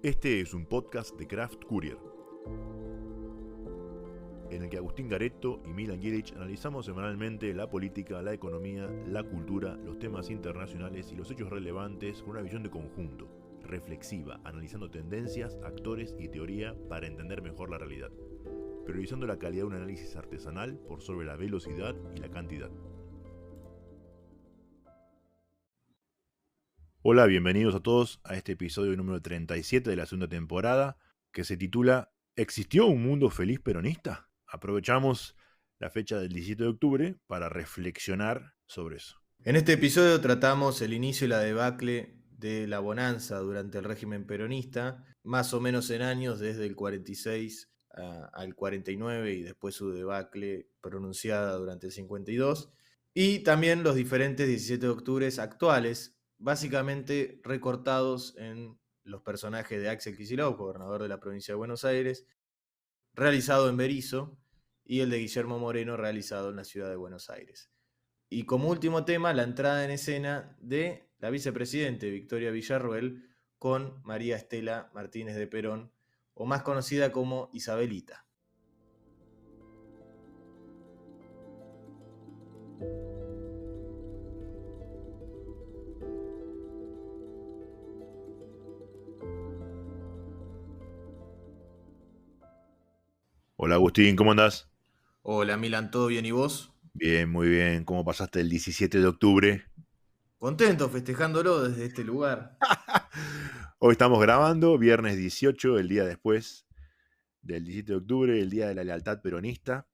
Este es un podcast de Craft Courier, en el que Agustín Garetto y Milan Jelic analizamos semanalmente la política, la economía, la cultura, los temas internacionales y los hechos relevantes con una visión de conjunto, reflexiva, analizando tendencias, actores y teoría para entender mejor la realidad, priorizando la calidad de un análisis artesanal por sobre la velocidad y la cantidad. Hola, bienvenidos a todos a este episodio número 37 de la segunda temporada, que se titula ¿Existió un mundo feliz peronista? Aprovechamos la fecha del 17 de octubre para reflexionar sobre eso. En este episodio tratamos el inicio y la debacle de la bonanza durante el régimen peronista, más o menos en años desde el 46 al 49 y después su debacle pronunciada durante el 52, y también los diferentes 17 de octubre actuales, básicamente recortados en los personajes de Axel Kicillof, gobernador de la provincia de Buenos Aires, realizado en Berisso, y el de Guillermo Moreno, realizado en la ciudad de Buenos Aires. Y como último tema, la entrada en escena de la vicepresidente Victoria Villarroel con María Estela Martínez de Perón, o más conocida como Isabelita. Hola Agustín, ¿cómo andás? Hola Milan, ¿todo bien y vos? Bien, muy bien. ¿Cómo pasaste el 17 de octubre? Contento festejándolo desde este lugar. Hoy estamos grabando, viernes 18, el día después del 17 de octubre, el Día de la Lealtad Peronista.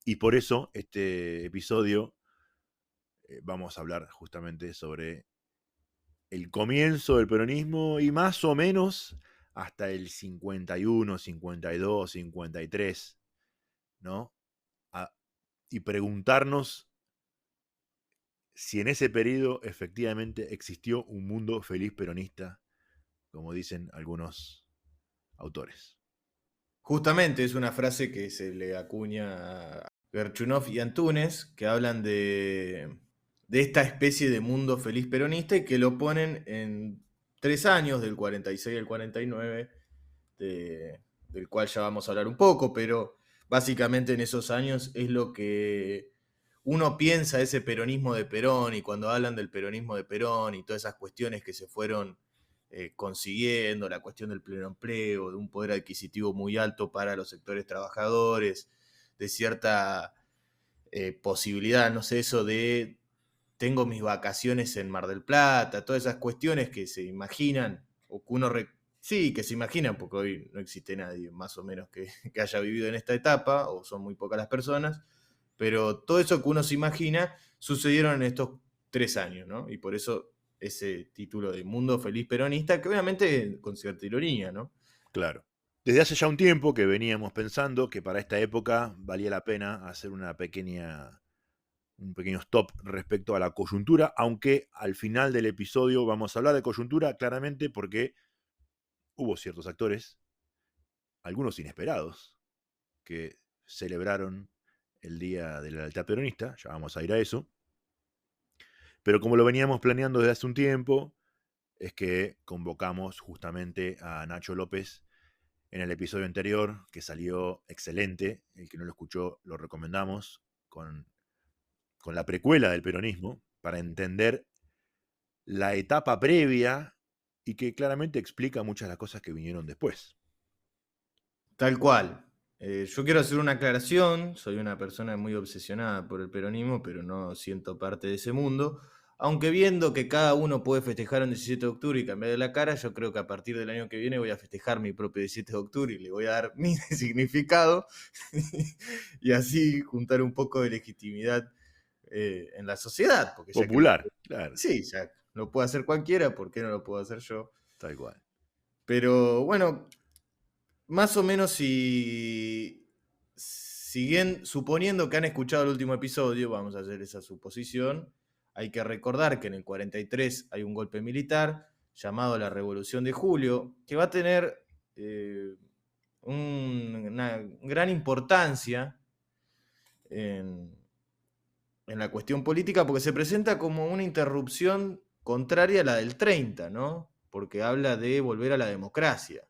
Y por eso este episodio vamos a hablar justamente sobre el comienzo del peronismo y más o menos hasta el 51, 52, 53, ¿no? Y preguntarnos si en ese periodo efectivamente existió un mundo feliz peronista, como dicen algunos autores. Justamente es una frase que se le acuña a Gerchunov y Antúnez, que hablan de esta especie de mundo feliz peronista y que lo ponen en 3 años, del 46 al 49, del cual ya vamos a hablar un poco, pero básicamente en esos años es lo que uno piensa ese peronismo de Perón, y cuando hablan del peronismo de Perón y todas esas cuestiones que se fueron consiguiendo, la cuestión del pleno empleo, de un poder adquisitivo muy alto para los sectores trabajadores, de cierta posibilidad, no sé, eso de tengo mis vacaciones en Mar del Plata, todas esas cuestiones que se imaginan, o que uno sí, que se imaginan, porque hoy no existe nadie más o menos que haya vivido en esta etapa, o son muy pocas las personas, pero todo eso que uno se imagina sucedieron en estos 3 años, ¿no? Y por eso ese título de Mundo Feliz Peronista, que obviamente con cierta ironía, ¿no? Claro. Desde hace ya un tiempo que veníamos pensando que para esta época valía la pena hacer un pequeño stop respecto a la coyuntura, aunque al final del episodio vamos a hablar de coyuntura claramente porque hubo ciertos actores, algunos inesperados, que celebraron el Día de la Lealtad Peronista, ya vamos a ir a eso, pero como lo veníamos planeando desde hace un tiempo, es que convocamos justamente a Nacho López en el episodio anterior, que salió excelente, el que no lo escuchó lo recomendamos, con la precuela del peronismo, para entender la etapa previa y que claramente explica muchas de las cosas que vinieron después. Tal cual. Yo quiero hacer una aclaración, soy una persona muy obsesionada por el peronismo, pero no siento parte de ese mundo. Aunque viendo que cada uno puede festejar un 17 de octubre y cambiar de la cara, yo creo que a partir del año que viene voy a festejar mi propio 17 de octubre y le voy a dar mi significado y así juntar un poco de legitimidad en la sociedad. Porque ya que Popular, claro, sí, ya lo puede hacer cualquiera, ¿por qué no lo puedo hacer yo? tal cual. Pero bueno, más o menos suponiendo que han escuchado el último episodio, vamos a hacer esa suposición, hay que recordar que en el 43 hay un golpe militar llamado la Revolución de Julio, que va a tener una gran importancia en, en la cuestión política, porque se presenta como una interrupción contraria a la del 30, ¿no? porque habla de volver a la democracia,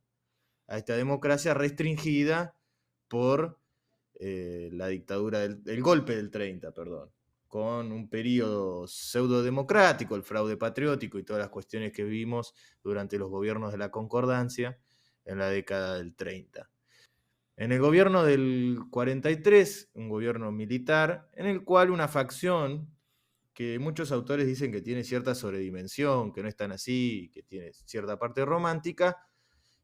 a esta democracia restringida por la dictadura del golpe del 30, perdón, con un periodo pseudo-democrático, el fraude patriótico y todas las cuestiones que vimos durante los gobiernos de la Concordancia en la década del 30. En el gobierno del 43, un gobierno militar, en el cual una facción que muchos autores dicen que tiene cierta sobredimensión, que no es tan así, que tiene cierta parte romántica,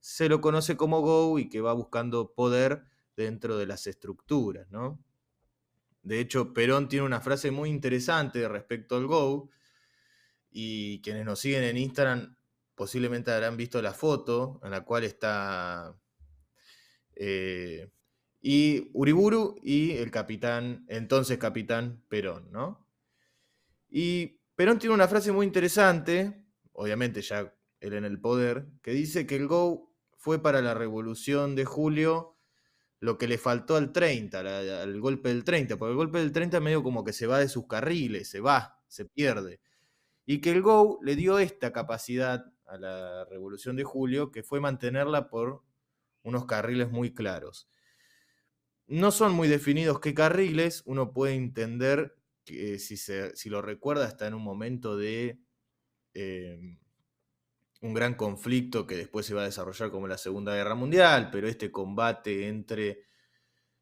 se lo conoce como Go y que va buscando poder dentro de las estructuras, ¿no? De hecho, Perón tiene una frase muy interesante respecto al Go, y quienes nos siguen en Instagram posiblemente habrán visto la foto en la cual está y Uriburu y el capitán, entonces capitán Perón, ¿no? Y Perón tiene una frase muy interesante, obviamente ya él en el poder, que dice que el Go fue para la Revolución de Julio lo que le faltó al 30, al golpe del 30, porque el golpe del 30 medio como que se va de sus carriles, se va, se pierde. Y que el Go le dio esta capacidad a la Revolución de Julio, que fue mantenerla por unos carriles muy claros. No son muy definidos qué carriles, uno puede entender que si lo recuerda está en un momento de un gran conflicto que después se va a desarrollar como la Segunda Guerra Mundial, pero este combate entre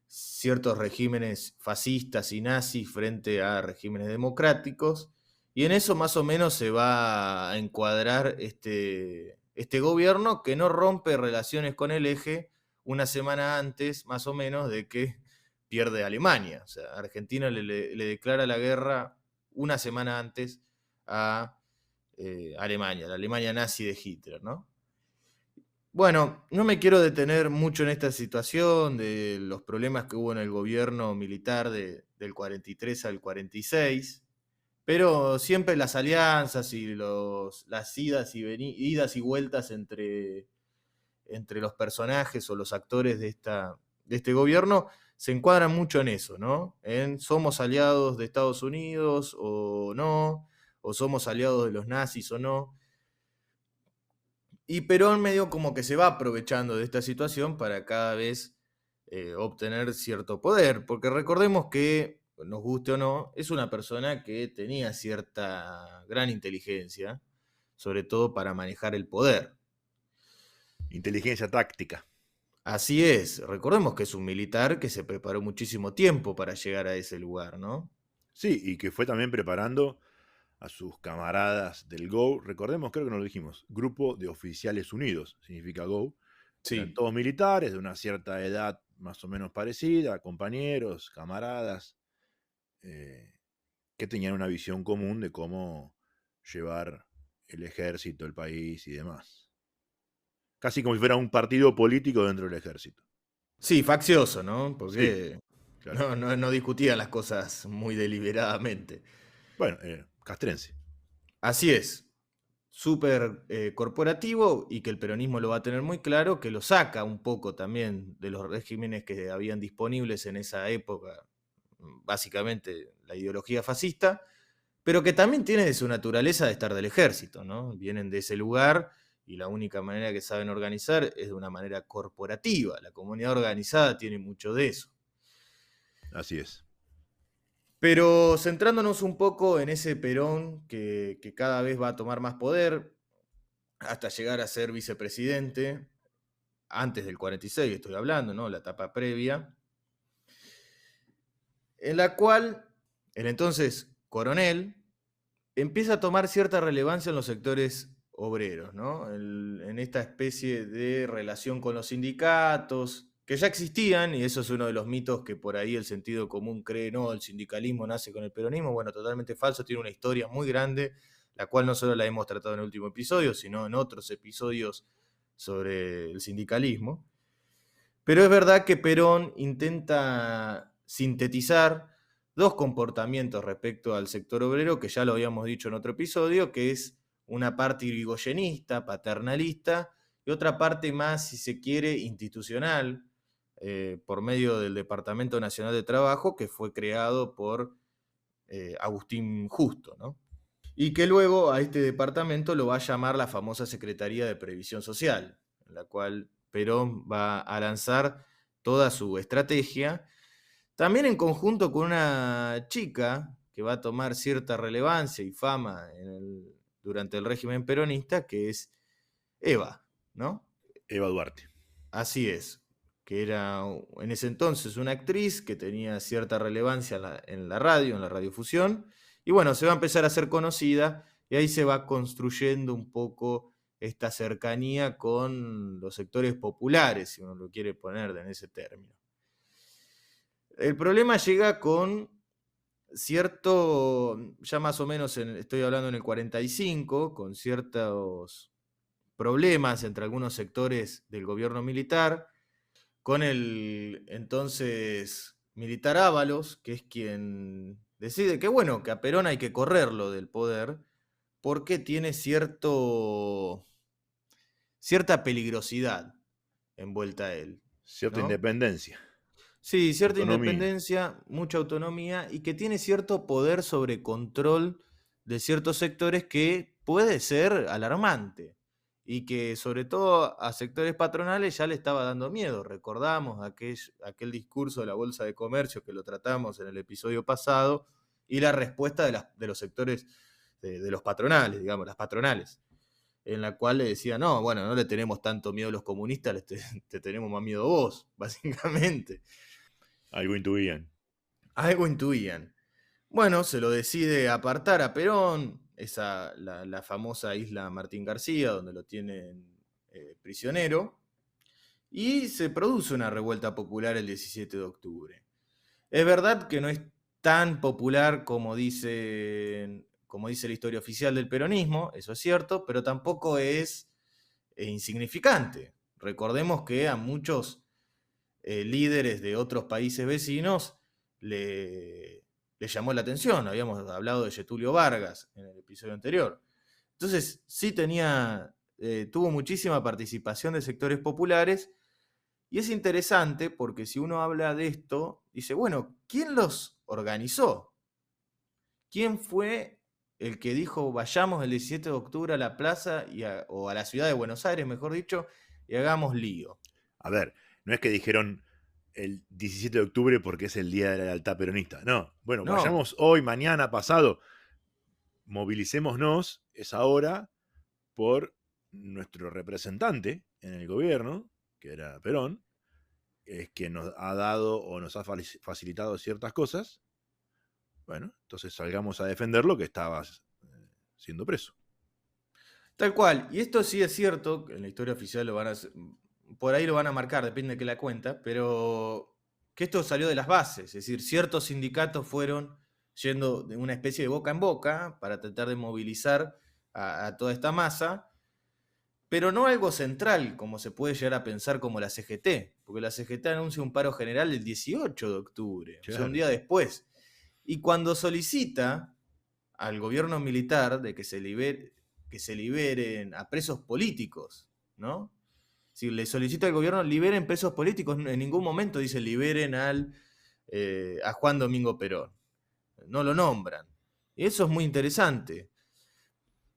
ciertos regímenes fascistas y nazis frente a regímenes democráticos, y en eso más o menos se va a encuadrar este gobierno que no rompe relaciones con el eje una semana antes, más o menos, de que pierde Alemania. O sea, Argentina le declara la guerra una semana antes a Alemania, la Alemania nazi de Hitler, ¿no? Bueno, no me quiero detener mucho en esta situación de los problemas que hubo en el gobierno militar del 43 al 46, pero siempre las alianzas y las idas y vueltas entre los personajes o los actores de este gobierno se encuadran mucho en eso, ¿no? En somos aliados de Estados Unidos o no, o somos aliados de los nazis o no. Y Perón medio como que se va aprovechando de esta situación para cada vez obtener cierto poder, porque recordemos que, nos guste o no, es una persona que tenía cierta gran inteligencia, sobre todo para manejar el poder. Inteligencia táctica. Así es, recordemos que es un militar que se preparó muchísimo tiempo para llegar a ese lugar, ¿no? Sí, y que fue también preparando a sus camaradas del GO. Recordemos, creo que no lo dijimos, Grupo de Oficiales Unidos, significa GO. Eran Sí. todos militares de una cierta edad más o menos parecida, compañeros, camaradas, que tenían una visión común de cómo llevar el ejército, el país y demás. Casi como si fuera un partido político dentro del ejército. Sí, faccioso, ¿no? Sí, Porque claro. no discutían las cosas muy deliberadamente. Bueno, castrense. Así es. Súper corporativo y que el peronismo lo va a tener muy claro, que lo saca un poco también de los regímenes que habían disponibles en esa época, básicamente la ideología fascista, pero que también tiene de su naturaleza de estar del ejército, ¿no? Vienen de ese lugar y la única manera que saben organizar es de una manera corporativa. La comunidad organizada tiene mucho de eso. Así es. Pero centrándonos un poco en ese Perón que cada vez va a tomar más poder, hasta llegar a ser vicepresidente, antes del 46 estoy hablando, ¿no? La etapa previa, en la cual el entonces coronel empieza a tomar cierta relevancia en los sectores obreros, ¿no? En esta especie de relación con los sindicatos, que ya existían, y eso es uno de los mitos que por ahí el sentido común cree, no, el sindicalismo nace con el peronismo, bueno, totalmente falso, tiene una historia muy grande, la cual no solo la hemos tratado en el último episodio, sino en otros episodios sobre el sindicalismo. Pero es verdad que Perón intenta sintetizar dos comportamientos respecto al sector obrero, que ya lo habíamos dicho en otro episodio, que es una parte irigoyenista, paternalista, y otra parte más, si se quiere, institucional, por medio del Departamento Nacional de Trabajo, que fue creado por Agustín Justo, ¿no? y que luego a este departamento lo va a llamar la famosa Secretaría de Previsión Social, en la cual Perón va a lanzar toda su estrategia, también en conjunto con una chica que va a tomar cierta relevancia y fama durante el régimen peronista, que es Eva, ¿no? Eva Duarte. Así es, que era en ese entonces una actriz que tenía cierta relevancia en la radio, en la radiofusión, y bueno, se va a empezar a ser conocida y ahí se va construyendo un poco esta cercanía con los sectores populares, si uno lo quiere poner en ese término. El problema llega con cierto, ya más o menos estoy hablando en el 45, con ciertos problemas entre algunos sectores del gobierno militar, con el entonces militar Ábalos, que es quien decide que bueno, que a Perón hay que correrlo del poder, porque tiene cierta peligrosidad envuelta a él, Cierta ¿no? independencia, Sí, cierta autonomía. independencia, mucha autonomía y que tiene cierto poder sobre control de ciertos sectores que puede ser alarmante y que sobre todo a sectores patronales ya le estaba dando miedo. Recordamos aquel discurso de la Bolsa de Comercio que lo tratamos en el episodio pasado y la respuesta de los sectores de los patronales, digamos, las patronales, en la cual le decía, no, bueno, no le tenemos tanto miedo a los comunistas, te tenemos más miedo a vos, básicamente. Algo intuían. Algo intuían. Bueno, se lo decide apartar a Perón, la famosa isla Martín García, donde lo tienen prisionero, y se produce una revuelta popular el 17 de octubre. Es verdad que no es tan popular como dice la historia oficial del peronismo, eso es cierto, pero tampoco es insignificante. Recordemos que a muchos líderes de otros países vecinos le llamó la atención. Habíamos hablado de Getulio Vargas en el episodio anterior. Entonces, sí tuvo muchísima participación de sectores populares y es interesante porque si uno habla de esto, dice, bueno, ¿quién los organizó? ¿Quién fue el que dijo vayamos el 17 de octubre a la plaza o a la ciudad de Buenos Aires, mejor dicho, y hagamos lío? A ver, no es que dijeron el 17 de octubre porque es el día de la lealtad peronista. No, bueno, No, vayamos hoy, mañana, pasado, movilicémonos esa hora por nuestro representante en el gobierno, que era Perón, es quien nos ha dado o nos ha facilitado ciertas cosas. Bueno, entonces salgamos a defenderlo que estaba siendo preso. tal cual. Y esto sí es cierto, en la historia oficial por ahí lo van a marcar, depende de qué la cuenta, pero que esto salió de las bases, es decir, ciertos sindicatos fueron yendo de una especie de boca en boca para tratar de movilizar a toda esta masa, pero no algo central, como se puede llegar a pensar como la CGT, porque la CGT anuncia un paro general el 18 de octubre, o sea, un Claro. día después. Y cuando solicita al gobierno militar de que se liberen a presos políticos, ¿no? Si le solicita al gobierno liberen presos políticos, en ningún momento dice liberen a Juan Domingo Perón. No lo nombran. Y eso es muy interesante.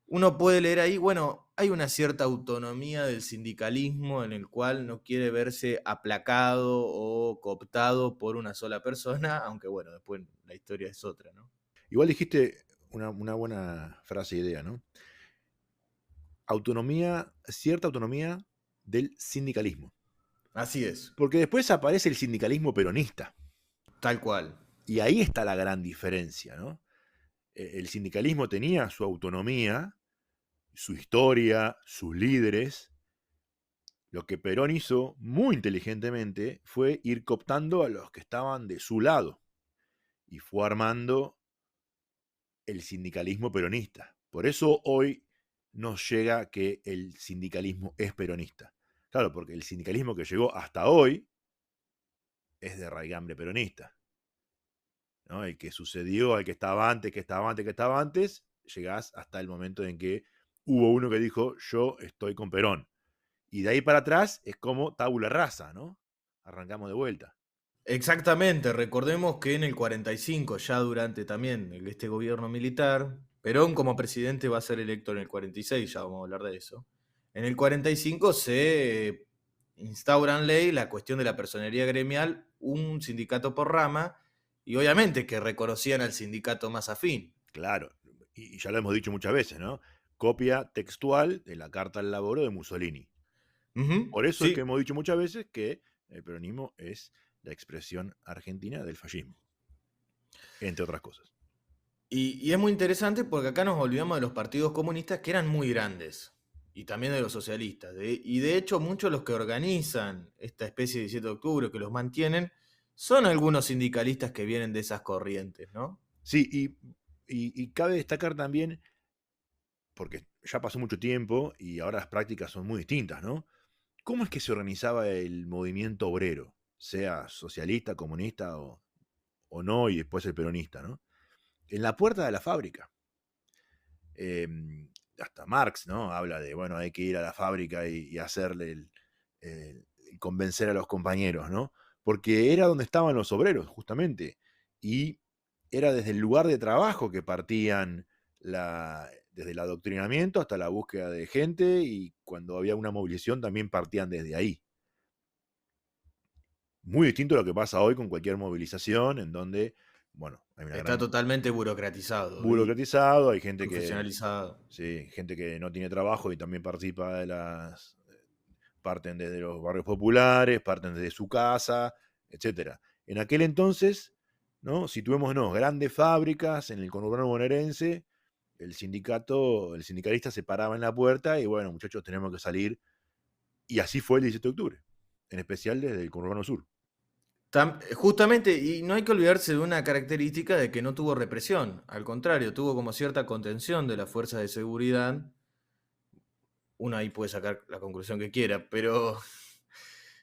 Uno puede leer ahí, bueno, hay una cierta autonomía del sindicalismo en el cual no quiere verse aplacado o cooptado por una sola persona, aunque bueno, después la historia es otra, ¿no? Igual dijiste una buena frase idea, ¿no? Autonomía, cierta autonomía del sindicalismo. Así es, Porque después aparece el sindicalismo peronista. tal cual. Y ahí está la gran diferencia, ¿no? El sindicalismo tenía su autonomía, su historia, sus líderes. Lo que Perón hizo muy inteligentemente fue ir cooptando a los que estaban de su lado y fue armando el sindicalismo peronista. Por eso hoy nos llega que el sindicalismo es peronista. Claro, porque el sindicalismo que llegó hasta hoy es de raigambre peronista, ¿no? El que sucedió, el que estaba antes, que estaba antes, que estaba antes, llegás hasta el momento en que hubo uno que dijo, yo estoy con Perón. Y de ahí para atrás es como tabula rasa, ¿no? Arrancamos de vuelta. Exactamente, recordemos que en el 45, ya durante también este gobierno militar, Perón como presidente va a ser electo en el 46, ya vamos a hablar de eso. En el 45 se instaura en ley la cuestión de la personería gremial, un sindicato por rama, y obviamente que reconocían al sindicato más afín. Claro, y ya lo hemos dicho muchas veces, ¿no? Copia textual de la Carta al Laboro de Mussolini. Ujú, Por eso es que sí, hemos dicho muchas veces que el peronismo es la expresión argentina del fascismo, entre otras cosas. y es muy interesante porque acá nos olvidamos de los partidos comunistas que eran muy grandes, y también de los socialistas. Y de hecho muchos de los que organizan esta especie de 17 de octubre, que los mantienen, son algunos sindicalistas que vienen de esas corrientes, ¿no? Sí, y cabe destacar también, porque ya pasó mucho tiempo y ahora las prácticas son muy distintas, ¿no? ¿Cómo es que se organizaba el movimiento obrero? Sea socialista, comunista o no, y después el peronista, ¿no? En la puerta de la fábrica. Eh, hasta Marx, ¿no? Habla de, bueno, hay que ir a la fábrica y hacerle convencer a los compañeros, ¿no? Porque era donde estaban los obreros, justamente. Y era desde el lugar de trabajo que partían desde el adoctrinamiento hasta la búsqueda de gente, y cuando había una movilización también partían desde ahí. Muy distinto a lo que pasa hoy con cualquier movilización, en donde, bueno, hay una Está gran totalmente burocratizado y burocratizado, hay gente que, profesionalizado. sí, gente que no tiene trabajo y también participa de parten desde los barrios populares, parten desde su casa, etcétera. En aquel entonces, ¿no? Situémonos, grandes fábricas en el conurbano bonaerense, el sindicalista se paraba en la puerta y, bueno, muchachos, tenemos que salir. Y así fue el 17 de octubre, en especial desde el conurbano sur. Justamente, y no hay que olvidarse de una característica de que no tuvo represión, al contrario, tuvo como cierta contención de las fuerzas de seguridad. Uno ahí puede sacar la conclusión que quiera, pero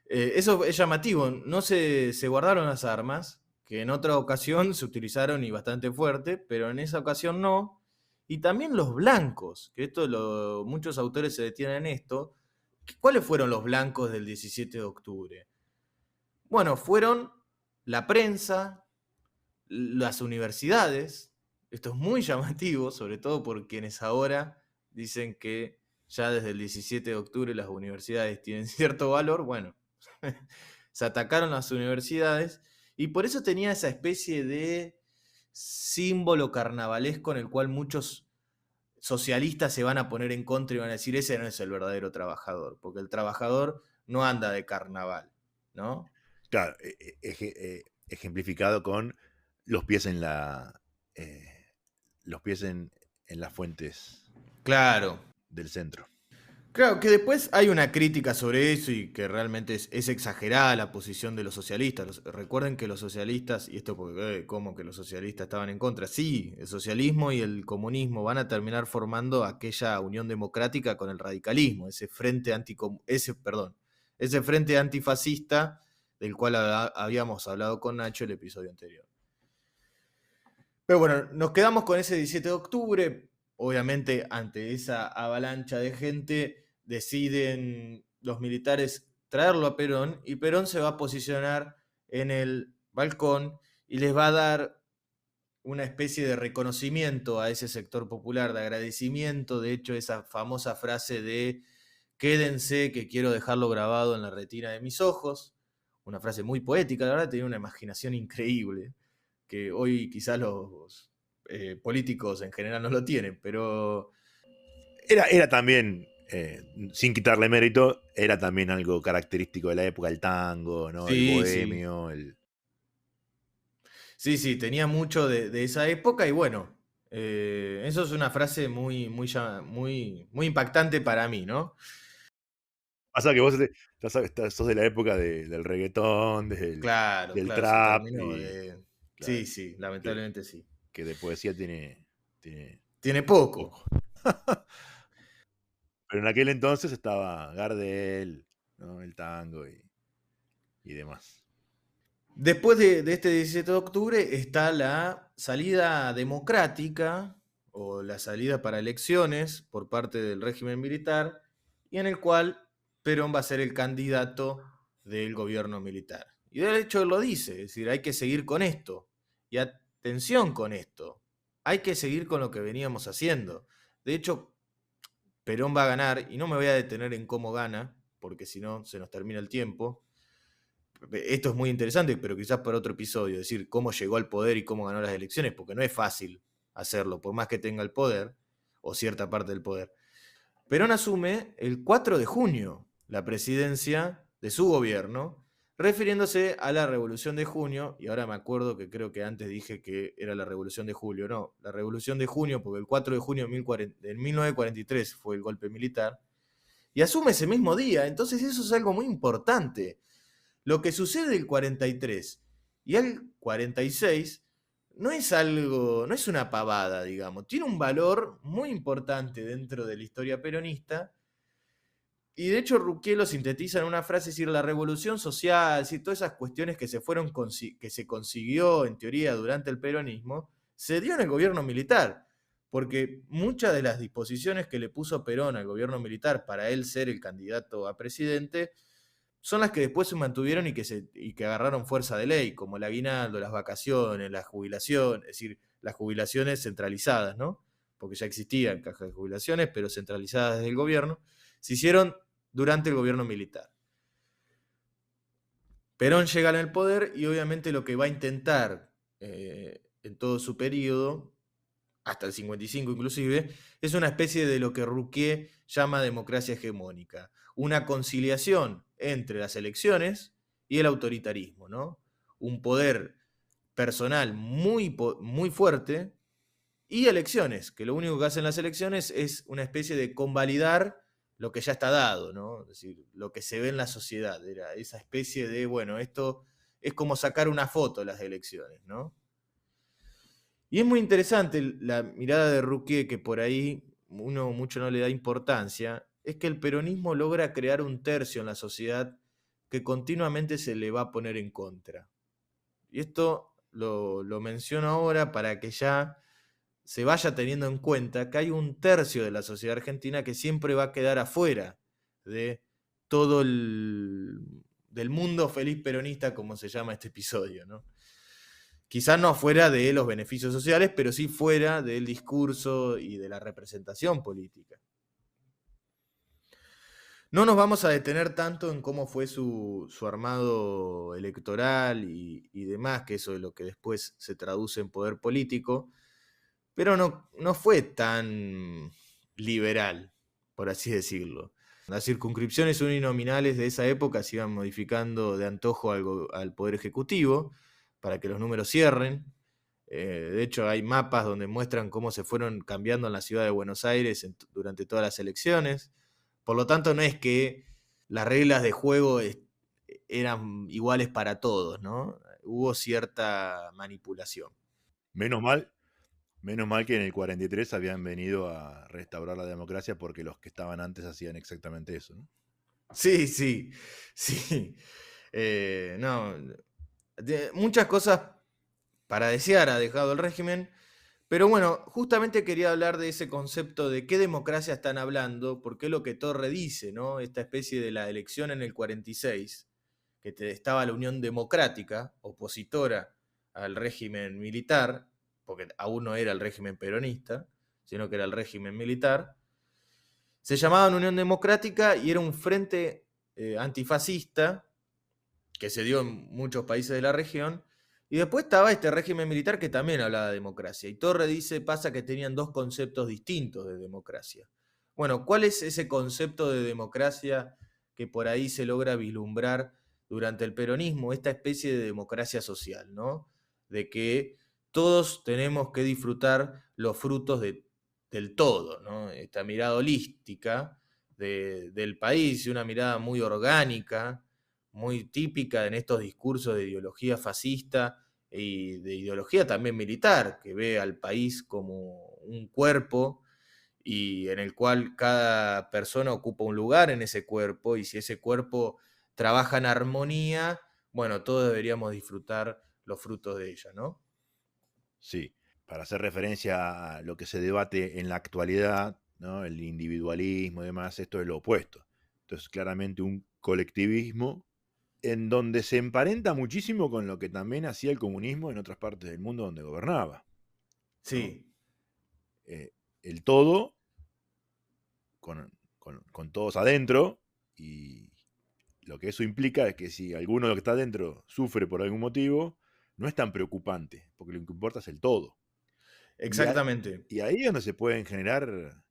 eso es llamativo. No se guardaron las armas, que en otra ocasión se utilizaron y bastante fuerte, pero en esa ocasión no. Y también los blancos, que muchos autores se detienen en esto. ¿Cuáles fueron los blancos del 17 de octubre? Bueno, fueron la prensa, las universidades. Esto es muy llamativo, sobre todo por quienes ahora dicen que ya desde el 17 de octubre las universidades tienen cierto valor. Bueno, se atacaron las universidades y por eso tenía esa especie de símbolo carnavalesco en el cual muchos socialistas se van a poner en contra y van a decir, ese no es el verdadero trabajador, porque el trabajador no anda de carnaval, ¿no? Claro, ejemplificado con los pies en los pies en las fuentes Claro, del centro. claro, que después hay una crítica sobre eso y que realmente es exagerada la posición de los socialistas. Recuerden que los socialistas, y esto porque, ¿cómo que los socialistas estaban en contra? Sí, el socialismo y el comunismo van a terminar formando aquella unión democrática con el radicalismo, ese frente antifascista del cual habíamos hablado con Nacho el episodio anterior. Pero bueno, nos quedamos con ese 17 de octubre. Obviamente, ante esa avalancha de gente, deciden los militares traerlo a Perón y Perón se va a posicionar en el balcón y les va a dar una especie de reconocimiento a ese sector popular, de agradecimiento. De hecho, esa famosa frase de quédense que quiero dejarlo grabado en la retina de mis ojos. Una frase muy poética, la verdad, tenía una imaginación increíble que hoy quizás los políticos en general no lo tienen, pero Era también, sin quitarle mérito, era también algo característico de la época, el tango, ¿no? El sí, sí, bohemio, sí, sí, tenía mucho de esa época y bueno, eso es una frase muy impactante para mí, ¿no? Pasa que vos sos de la época del reggaetón, Claro, del claro, se trap, terminó y de... claro, Sí, sí, que, lamentablemente sí. que de poesía tiene Tiene poco. poco. Pero en aquel entonces estaba Gardel, ¿no? El tango y demás. Después de este 17 de octubre está la salida democrática o la salida para elecciones por parte del régimen militar y en el cual Perón va a ser el candidato del gobierno militar. Y de hecho él lo dice, es decir, hay que seguir con esto. Y atención con esto. hay que seguir con lo que veníamos haciendo. De hecho, Perón va a ganar, y no me voy a detener en cómo gana, porque si no se nos termina el tiempo. Esto es muy interesante, pero quizás para otro episodio, decir cómo llegó al poder y cómo ganó las elecciones, porque no es fácil hacerlo, por más que tenga el poder, o cierta parte del poder. Perón asume el 4 de junio la presidencia de su gobierno, refiriéndose a la Revolución de Junio, y ahora me acuerdo que creo que antes dije que era la Revolución de Julio, no, la Revolución de Junio, porque el 4 de junio de 1943 fue el golpe militar, y asume ese mismo día, entonces eso es algo muy importante. Lo que sucede del 43 y al 46 no es algo, no es una pavada, digamos, tiene un valor muy importante dentro de la historia peronista. Y de hecho Ruquier lo sintetiza en una frase, es decir, la revolución social, es decir, todas esas cuestiones que que se consiguió en teoría durante el peronismo, se dio en el gobierno militar, porque muchas de las disposiciones que le puso Perón al gobierno militar para él ser el candidato a presidente son las que después se mantuvieron y que agarraron fuerza de ley, como el aguinaldo, las vacaciones, la jubilación, es decir, las jubilaciones centralizadas, ¿no? Porque ya existían cajas de jubilaciones, pero centralizadas desde el gobierno, se hicieron durante el gobierno militar. Perón llega al poder y obviamente lo que va a intentar en todo su periodo, hasta el 55 inclusive, es una especie de lo que Ruquier llama democracia hegemónica, una conciliación entre las elecciones y el autoritarismo, ¿no? Un poder personal muy fuerte y elecciones, que lo único que hacen las elecciones es una especie de convalidar lo que ya está dado, ¿no? Es decir, lo que se ve en la sociedad, era esa especie de, bueno, esto es como sacar una foto las elecciones, ¿no? Y es muy interesante la mirada de Ruquier, que por ahí uno mucho no le da importancia, es que el peronismo logra crear un tercio en la sociedad que continuamente se le va a poner en contra. Y esto lo menciono ahora para que ya se vaya teniendo en cuenta que hay un tercio de la sociedad argentina que siempre va a quedar afuera de todo del mundo feliz peronista, como se llama este episodio, ¿no? Quizás no fuera de los beneficios sociales, pero sí fuera del discurso y de la representación política. No nos vamos a detener tanto en cómo fue su armado electoral y demás, que eso es lo que después se traduce en poder político, pero no fue tan liberal, por así decirlo. Las circunscripciones uninominales de esa época se iban modificando de antojo al Poder Ejecutivo para que los números cierren. De hecho, hay mapas donde muestran cómo se fueron cambiando en la ciudad de Buenos Aires durante todas las elecciones. Por lo tanto, no es que las reglas de juego eran iguales para todos, ¿no? Hubo cierta manipulación. Menos mal que en el 43 habían venido a restaurar la democracia porque los que estaban antes hacían exactamente eso, ¿no? Sí, sí, sí. No, muchas cosas para desear ha dejado el régimen, pero bueno, justamente quería hablar de ese concepto de qué democracia están hablando, porque es lo que Torre dice, ¿no? Esta especie de la elección en el 46, que estaba la Unión Democrática, opositora al régimen militar, porque aún no era el régimen peronista, sino que era el régimen militar. Se llamaban Unión Democrática y era un frente antifascista que se dio en muchos países de la región. Y después estaba este régimen militar que también hablaba de democracia. Y Torre dice, pasa que tenían dos conceptos distintos de democracia. Bueno, ¿cuál es ese concepto de democracia que por ahí se logra vislumbrar durante el peronismo? Esta especie de democracia social, ¿no? De que todos tenemos que disfrutar los frutos del todo, ¿no? Esta mirada holística del país, una mirada muy orgánica, muy típica en estos discursos de ideología fascista y de ideología también militar, que ve al país como un cuerpo y en el cual cada persona ocupa un lugar en ese cuerpo, y si ese cuerpo trabaja en armonía, bueno, todos deberíamos disfrutar los frutos de ella, ¿no? Sí, para hacer referencia a lo que se debate en la actualidad, ¿no? El individualismo y demás, esto es lo opuesto. Entonces, claramente un colectivismo en donde se emparenta muchísimo con lo que también hacía el comunismo en otras partes del mundo donde gobernaba, ¿no? Sí, el todo con todos adentro, y lo que eso implica es que si alguno de los que está adentro sufre por algún motivo, no es tan preocupante, porque lo que importa es el todo. Exactamente. Y ahí es donde se pueden generar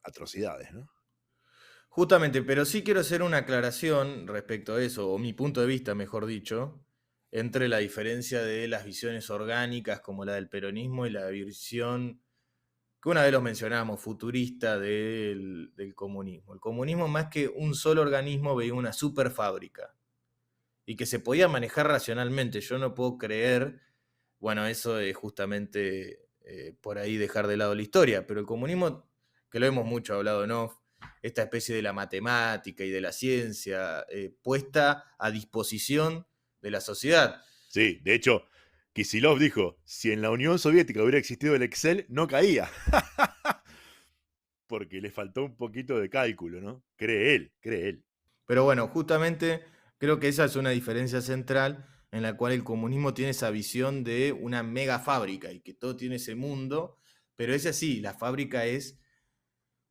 atrocidades, ¿no? Justamente, pero sí quiero hacer una aclaración respecto a eso, o mi punto de vista, mejor dicho, entre la diferencia de las visiones orgánicas como la del peronismo y la visión que una vez lo mencionábamos, futurista del comunismo. El comunismo, más que un solo organismo, veía una super fábrica y que se podía manejar racionalmente. Yo no puedo creer, bueno, eso es justamente por ahí dejar de lado la historia, pero el comunismo, que lo hemos mucho hablado en off, esta especie de la matemática y de la ciencia puesta a disposición de la sociedad. Sí, de hecho, Kisilov dijo, si en la Unión Soviética hubiera existido el Excel, no caía. Porque le faltó un poquito de cálculo, ¿no? Cree él, cree él. Pero bueno, justamente creo que esa es una diferencia central en la cual el comunismo tiene esa visión de una mega fábrica y que todo tiene ese mundo, pero es así, la fábrica es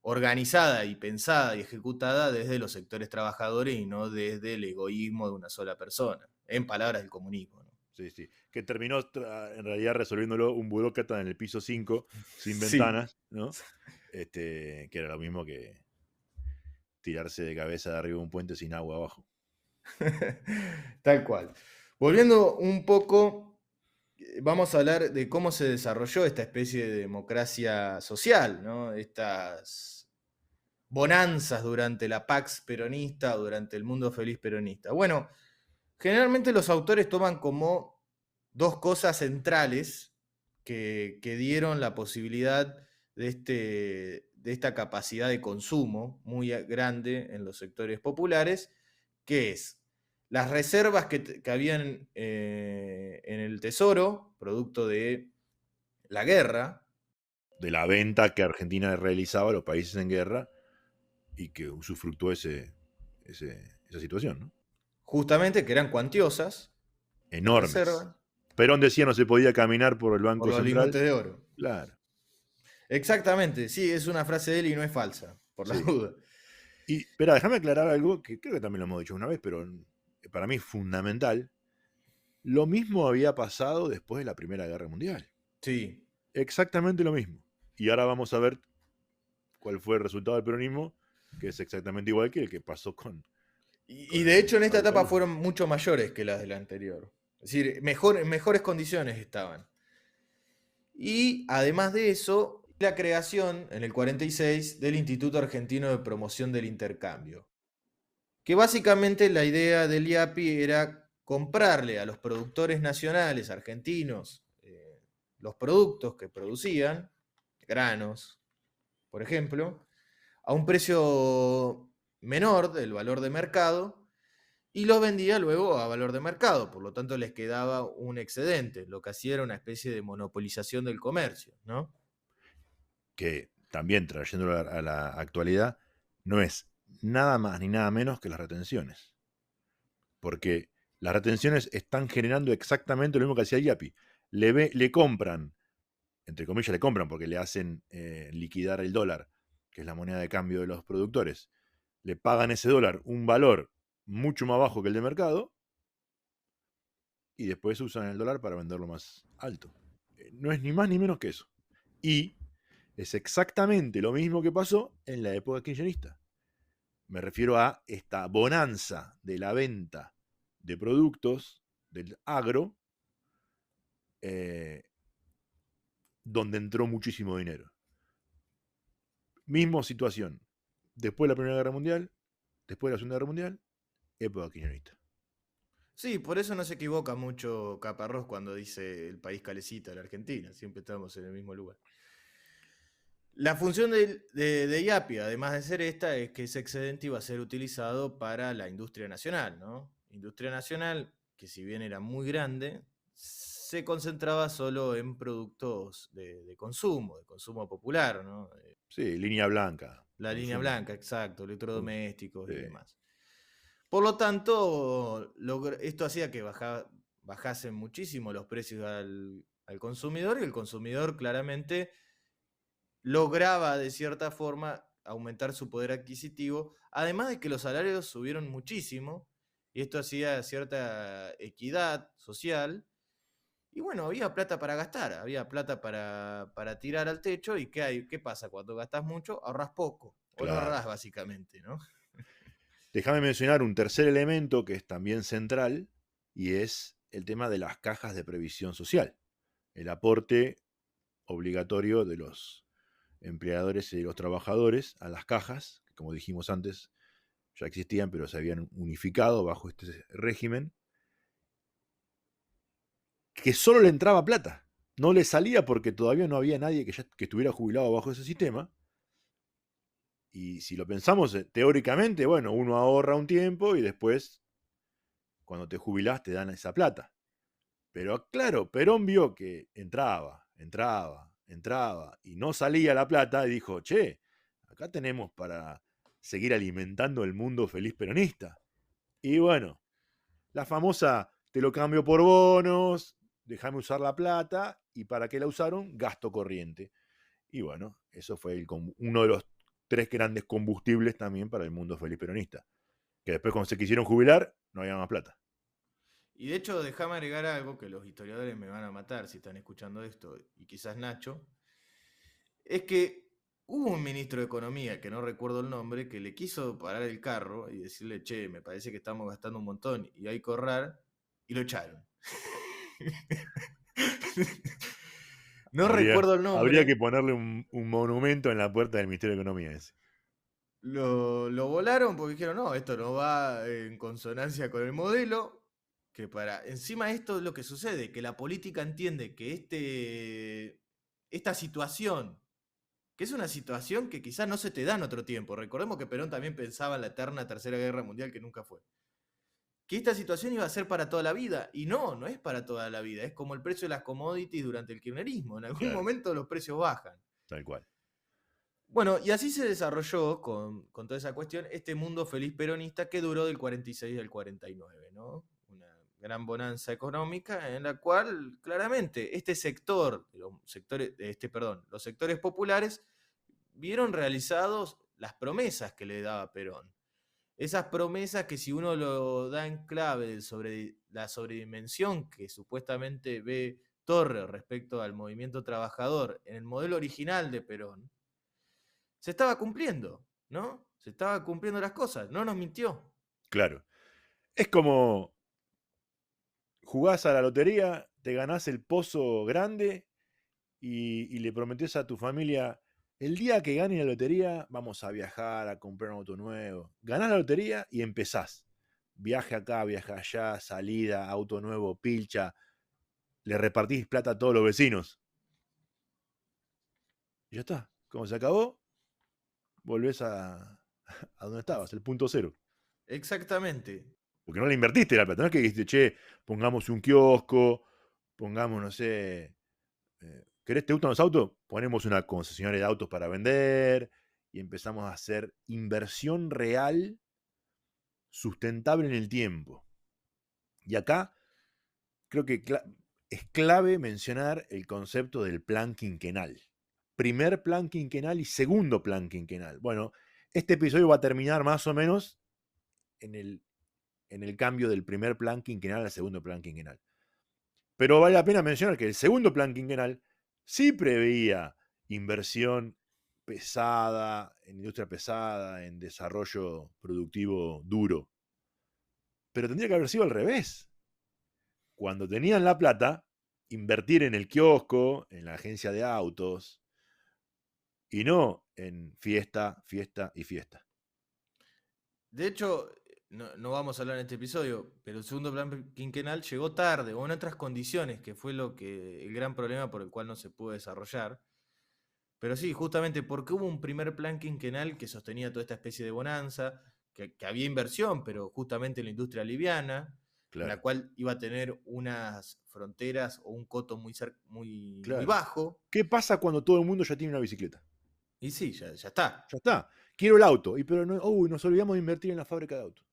organizada y pensada y ejecutada desde los sectores trabajadores y no desde el egoísmo de una sola persona, en palabras del comunismo, ¿no? Sí, sí. Que terminó en realidad resolviéndolo un burócrata en el piso 5, sin Sí. ventanas, ¿no? Que era lo mismo que tirarse de cabeza de arriba de un puente sin agua abajo. Tal cual. Volviendo un poco, vamos a hablar de cómo se desarrolló esta especie de democracia social, ¿no? Estas bonanzas durante la Pax peronista, durante el mundo feliz peronista. Bueno, generalmente los autores toman como dos cosas centrales que dieron la posibilidad de esta capacidad de consumo muy grande en los sectores populares, que es las reservas que habían en el tesoro, producto de la guerra. De la venta que Argentina realizaba a los países en guerra y que usufructuó esa situación, ¿no? Justamente que eran cuantiosas, las Enormes. reservas, Perón decía no se podía caminar por el por Banco los Central. lingotes de oro. Claro, Exactamente, sí, es una frase de él y no es falsa, por la sí. duda. Y, espera, déjame aclarar algo que creo que también lo hemos dicho una vez, pero para mí es fundamental. Lo mismo había pasado después de la Primera Guerra Mundial. Sí. Exactamente lo mismo. Y ahora vamos a ver cuál fue el resultado del peronismo, que es exactamente igual que el que pasó Y con de el hecho en esta etapa radicalismo. fueron mucho mayores que las de la anterior. Es decir, en mejores condiciones estaban. Y además de eso, la creación en el 46 del Instituto Argentino de Promoción del Intercambio. Que básicamente la idea del IAPI era comprarle a los productores nacionales argentinos los productos que producían, granos, por ejemplo, a un precio menor del valor de mercado y los vendía luego a valor de mercado, por lo tanto les quedaba un excedente, lo que hacía era una especie de monopolización del comercio, ¿no? Que también trayéndolo a la actualidad, no es nada más ni nada menos que las retenciones. Porque las retenciones están generando exactamente lo mismo que hacía el IAPI. Le compran, entre comillas le compran porque le hacen liquidar el dólar, que es la moneda de cambio de los productores. Le pagan ese dólar un valor mucho más bajo que el de mercado y después usan el dólar para venderlo más alto. No es ni más ni menos que eso. Y es exactamente lo mismo que pasó en la época kirchnerista. Me refiero a esta bonanza de la venta de productos del agro, eh, donde entró muchísimo dinero. Misma situación. Después de la Primera Guerra Mundial, después de la Segunda Guerra Mundial, época kirchnerista. Sí, por eso no se equivoca mucho Caparrós cuando dice el país calecita, la Argentina, siempre estamos en el mismo lugar. La función de IAPI, además de ser esta, es que ese excedente iba a ser utilizado para la industria nacional, ¿no? Industria nacional, que si bien era muy grande, se concentraba solo en productos de consumo popular, ¿no? Sí, línea blanca. La línea Consumo. blanca, exacto, electrodomésticos Sí. y demás. Por lo tanto, esto hacía que bajasen muchísimo los precios al consumidor, y el consumidor claramente lograba de cierta forma aumentar su poder adquisitivo, además de que los salarios subieron muchísimo, y esto hacía cierta equidad social, y bueno, había plata para gastar, había plata para tirar al techo, y ¿qué pasa? Cuando gastas mucho, ahorras poco, o no Claro. ahorras básicamente, ¿no? Déjame mencionar un tercer elemento que es también central y es el tema de las cajas de previsión social. El aporte obligatorio de los empleadores y de los trabajadores a las cajas, que como dijimos antes, ya existían, pero se habían unificado bajo este régimen, que solo le entraba plata. No le salía porque todavía no había nadie que estuviera jubilado bajo ese sistema. Y si lo pensamos teóricamente, bueno, uno ahorra un tiempo y después, cuando te jubilás, te dan esa plata. Pero claro, Perón vio que entraba y no salía la plata y dijo, che, acá tenemos para seguir alimentando el mundo feliz peronista. Y bueno, la famosa, te lo cambio por bonos, déjame usar la plata, y ¿para qué la usaron? Gasto corriente. Y bueno, eso fue uno de los 3 grandes combustibles también para el mundo feliz peronista. Que después cuando se quisieron jubilar, no había más plata. Y de hecho, déjame agregar algo que los historiadores me van a matar si están escuchando esto, y quizás Nacho, es que hubo un ministro de Economía, que no recuerdo el nombre, que le quiso parar el carro y decirle, che, me parece que estamos gastando un montón y hay que ahorrar, y lo echaron. No recuerdo el Habría que nombre, ponerle un monumento en la puerta del Ministerio de Economía ese. lo volaron porque dijeron, no, esto no va en consonancia con el modelo, que encima esto es lo que sucede, que la política entiende que esta situación, que es una situación que quizás no se te da en otro tiempo. Recordemos que Perón también pensaba en la eterna Tercera Guerra Mundial, que nunca fue. Que esta situación iba a ser para toda la vida. Y no es para toda la vida. Es como el precio de las commodities durante el kirchnerismo. En algún Claro, momento los precios bajan. tal cual. Bueno, y así se desarrolló con toda esa cuestión este mundo feliz peronista que duró del 46 al 49, ¿no? Una gran bonanza económica en la cual claramente este sector, los sectores populares vieron realizados las promesas que le daba Perón. Esas promesas que si uno lo da en clave sobre la sobredimensión que supuestamente ve Torres respecto al movimiento trabajador en el modelo original de Perón, se estaba cumpliendo, ¿no? Se estaba cumpliendo las cosas, no nos mintió. Claro. Es como jugás a la lotería, te ganás el pozo grande y le prometés a tu familia, el día que gane la lotería vamos a viajar, a comprar un auto nuevo. Ganás la lotería y empezás. Viaje acá, viaje allá, salida, auto nuevo, pilcha. Le repartís plata a todos los vecinos. Y ya está. Como se acabó, volvés a donde estabas, el punto cero. Exactamente. Porque no le invertiste la plata. No es que dijiste, che, pongamos un kiosco, pongamos, no sé, ¿te gustan los autos? Ponemos una concesionaria de autos para vender y empezamos a hacer inversión real, sustentable en el tiempo. Y acá creo que es clave mencionar el concepto del plan quinquenal. Primer plan quinquenal y segundo plan quinquenal. Bueno, este episodio va a terminar más o menos en el cambio del primer plan quinquenal al segundo plan quinquenal. Pero vale la pena mencionar que el segundo plan quinquenal sí preveía inversión pesada, en industria pesada, en desarrollo productivo duro. Pero tendría que haber sido al revés. Cuando tenían la plata, invertir en el kiosco, en la agencia de autos, y no en fiesta, fiesta y fiesta. De hecho, no vamos a hablar en este episodio, pero el segundo plan quinquenal llegó tarde o en otras condiciones, que fue el gran problema por el cual no se pudo desarrollar. Pero sí, justamente porque hubo un primer plan quinquenal que sostenía toda esta especie de bonanza, que había inversión, pero justamente en la industria liviana, en la Claro, cual iba a tener unas fronteras o un coto muy claro. bajo. ¿Qué pasa cuando todo el mundo ya tiene una bicicleta? Y sí, ya está. Ya está. Quiero el auto. Pero no, nos olvidamos de invertir en la fábrica de autos.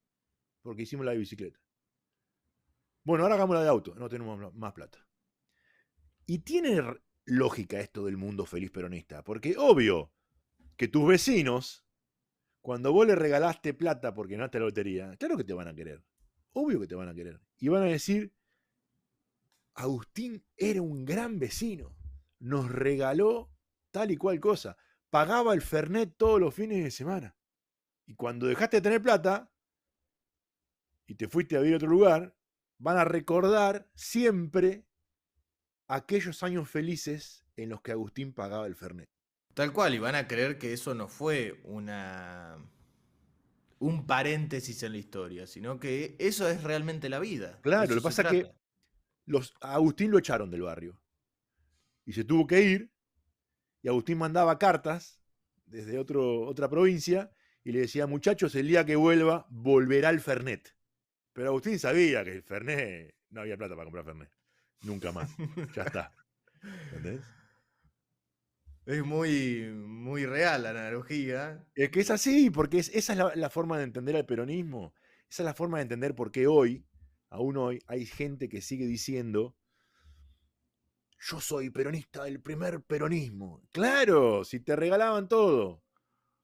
Porque hicimos la bicicleta. Bueno, ahora hagamos la de auto. No tenemos más plata. Y tiene lógica esto del mundo feliz peronista, porque obvio que tus vecinos, cuando vos le regalaste plata porque ganaste la lotería, claro que te van a querer. Obvio que te van a querer. Y van a decir, Agustín era un gran vecino, nos regaló tal y cual cosa, pagaba el Fernet todos los fines de semana. Y cuando dejaste de tener plata y te fuiste a vivir a otro lugar, van a recordar siempre aquellos años felices en los que Agustín pagaba el Fernet. Tal cual, y van a creer que eso no fue un paréntesis en la historia, sino que eso es realmente la vida. De Claro, eso lo que se pasa es que trata. a Agustín lo echaron del barrio y se tuvo que ir, y Agustín mandaba cartas desde otra provincia y le decía, muchachos, el día que vuelva, volverá el Fernet. Pero Agustín sabía que el Fernet, no había plata para comprar Fernet. Nunca más. Ya está. ¿Entendés? Es muy, muy real la analogía. Es que es así, porque esa es la forma de entender al peronismo. Esa es la forma de entender por qué hoy, aún hoy, hay gente que sigue diciendo, yo soy peronista del primer peronismo. Claro, si te regalaban todo.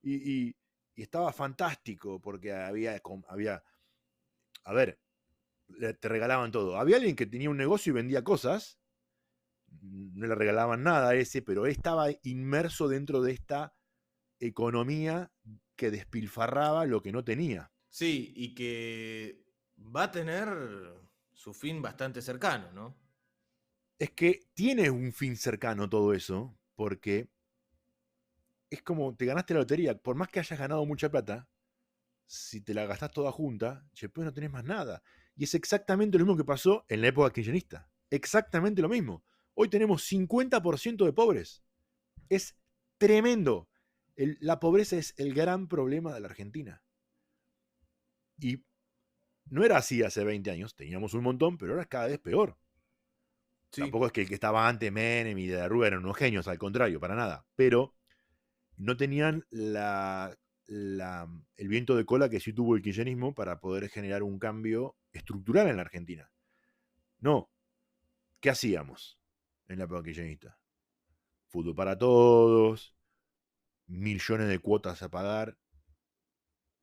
Y estaba fantástico, porque había, a ver, te regalaban todo. Había alguien que tenía un negocio y vendía cosas, no le regalaban nada a ese, pero él estaba inmerso dentro de esta economía que despilfarraba lo que no tenía. Sí, y que va a tener su fin bastante cercano, ¿no? Es que tiene un fin cercano todo eso, porque es como te ganaste la lotería, por más que hayas ganado mucha plata, si te la gastás toda junta, después no tenés más nada. Y es exactamente lo mismo que pasó en la época kirchnerista. Exactamente lo mismo. Hoy tenemos 50% de pobres. Es tremendo. La pobreza es el gran problema de la Argentina. Y no era así hace 20 años, teníamos un montón, pero ahora es cada vez peor. Sí. Tampoco es que el que estaba antes, Menem y de la Rúa, eran unos genios, al contrario, para nada. Pero no tenían el viento de cola que sí tuvo el kirchnerismo para poder generar un cambio estructural en la Argentina. No. ¿Qué hacíamos en la época kirchnerista? Fútbol para todos, millones de cuotas a pagar,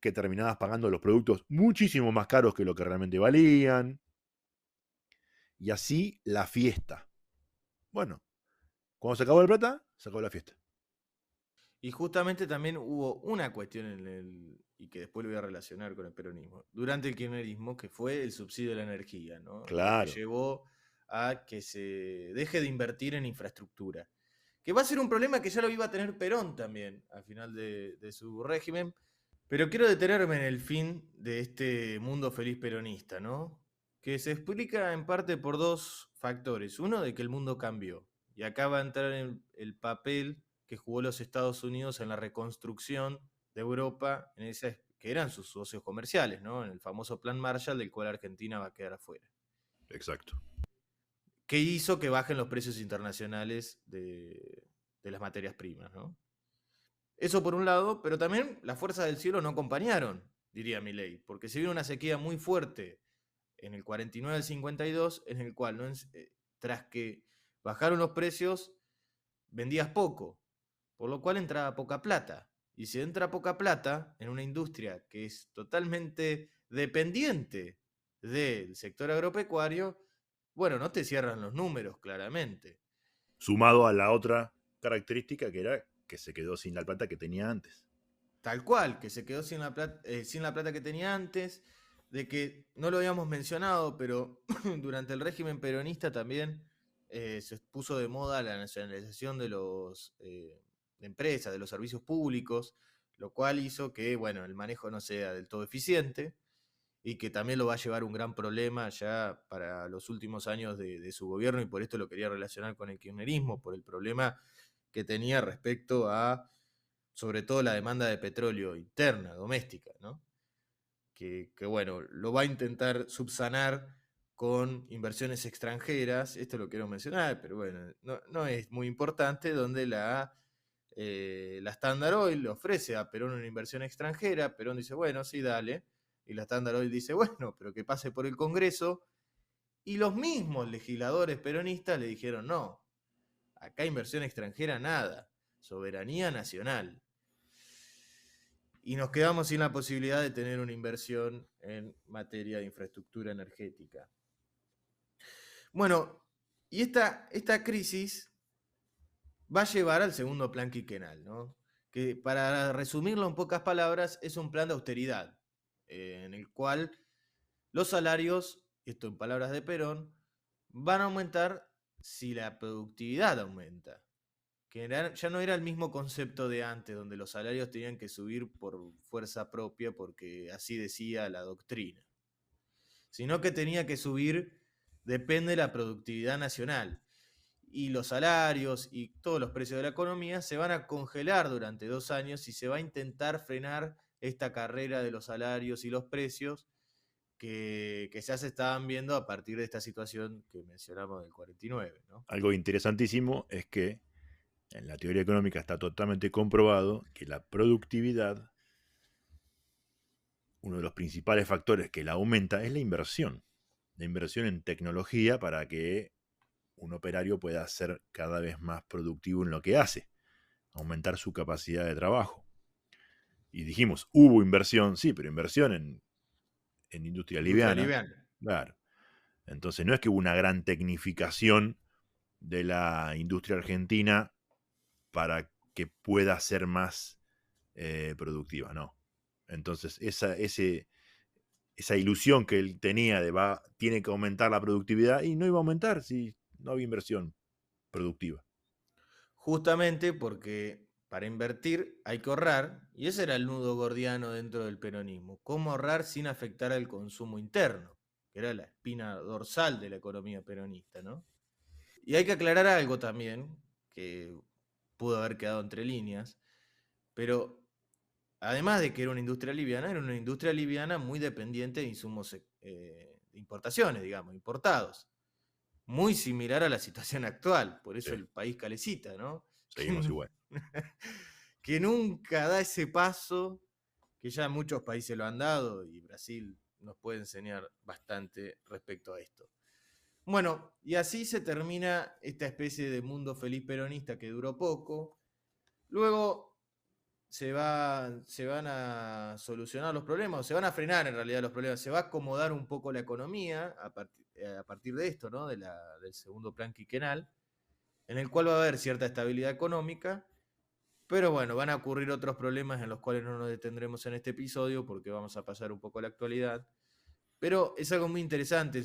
que terminabas pagando los productos muchísimo más caros que lo que realmente valían. Y así la fiesta. Bueno, cuando se acabó la plata, se acabó la fiesta. Y justamente también hubo una cuestión y que después lo voy a relacionar con el peronismo, durante el kirchnerismo, que fue el subsidio de la energía, ¿no? Lo que Claro, llevó a que se deje de invertir en infraestructura. Que va a ser un problema que ya lo iba a tener Perón también al final de su régimen. Pero quiero detenerme en el fin de este mundo feliz peronista, ¿no? Que se explica en parte por dos factores. Uno, de que el mundo cambió. Y acá va a entrar en el papel que jugó los Estados Unidos en la reconstrucción de Europa, que eran sus socios comerciales, ¿no? En el famoso Plan Marshall, del cual Argentina va a quedar afuera. exacto. Que hizo que bajen los precios internacionales de las materias primas, ¿no? Eso por un lado, pero también las fuerzas del cielo no acompañaron, diría Milei, porque se vino una sequía muy fuerte en el 49 al 52, en el cual, tras que bajaron los precios, vendías poco, por lo cual entraba poca plata. Y si entra poca plata en una industria que es totalmente dependiente del sector agropecuario, bueno, no te cierran los números, claramente. Sumado a la otra característica que era que se quedó sin la plata que tenía antes. Tal cual, que se quedó sin la plata que tenía antes, de que no lo habíamos mencionado, pero durante el régimen peronista también se puso de moda la nacionalización de los de empresas, de los servicios públicos, lo cual hizo que, bueno, el manejo no sea del todo eficiente y que también lo va a llevar un gran problema ya para los últimos años de su gobierno, y por esto lo quería relacionar con el kirchnerismo, por el problema que tenía respecto a sobre todo la demanda de petróleo interna, doméstica, ¿no? Que bueno, lo va a intentar subsanar con inversiones extranjeras, esto lo quiero mencionar, pero bueno, no es muy importante, donde la Standard Oil le ofrece a Perón una inversión extranjera, Perón dice, bueno, sí, dale, y la Standard Oil dice, bueno, pero que pase por el Congreso, y los mismos legisladores peronistas le dijeron, no, Acá inversión extranjera, nada. Soberanía nacional. Y nos quedamos sin la posibilidad de tener una inversión en materia de infraestructura energética. Bueno, y esta crisis va a llevar al segundo plan quinquenal, ¿no? Que para resumirlo en pocas palabras, es un plan de austeridad, en el cual los salarios, esto en palabras de Perón, van a aumentar si la productividad aumenta. Que ya no era el mismo concepto de antes, donde los salarios tenían que subir por fuerza propia, porque así decía la doctrina, sino que tenía que subir, depende de la productividad nacional. Y los salarios y todos los precios de la economía se van a congelar durante 2 años y se va a intentar frenar esta carrera de los salarios y los precios que ya se estaban viendo a partir de esta situación que mencionamos del 49, ¿no? Algo interesantísimo es que en la teoría económica está totalmente comprobado que la productividad, uno de los principales factores que la aumenta es la inversión en tecnología para que un operario pueda ser cada vez más productivo en lo que hace, aumentar su capacidad de trabajo. Y dijimos, hubo inversión, sí, pero inversión en industria liviana. Claro. Entonces no es que hubo una gran tecnificación de la industria argentina para que pueda ser más productiva, no. Entonces esa ilusión que él tenía de tiene que aumentar la productividad, y no iba a aumentar si no había inversión productiva. Justamente porque para invertir hay que ahorrar, y ese era el nudo gordiano dentro del peronismo. ¿Cómo ahorrar sin afectar al consumo interno? Que era la espina dorsal de la economía peronista, ¿no? Y hay que aclarar algo también, que pudo haber quedado entre líneas, pero además de que era una industria liviana muy dependiente de insumos de importaciones, digamos, importados. Muy similar a la situación actual, por eso Sí. el país calecita, ¿no? Seguimos igual. Que nunca da ese paso, que ya muchos países lo han dado y Brasil nos puede enseñar bastante respecto a esto. Bueno, y así se termina esta especie de mundo feliz peronista que duró poco. Luego se van a solucionar los problemas, o se van a frenar en realidad los problemas, se va a acomodar un poco la economía a partir de esto, ¿no? Del segundo plan quinquenal, en el cual va a haber cierta estabilidad económica, pero bueno, van a ocurrir otros problemas en los cuales no nos detendremos en este episodio porque vamos a pasar un poco a la actualidad. Pero es algo muy interesante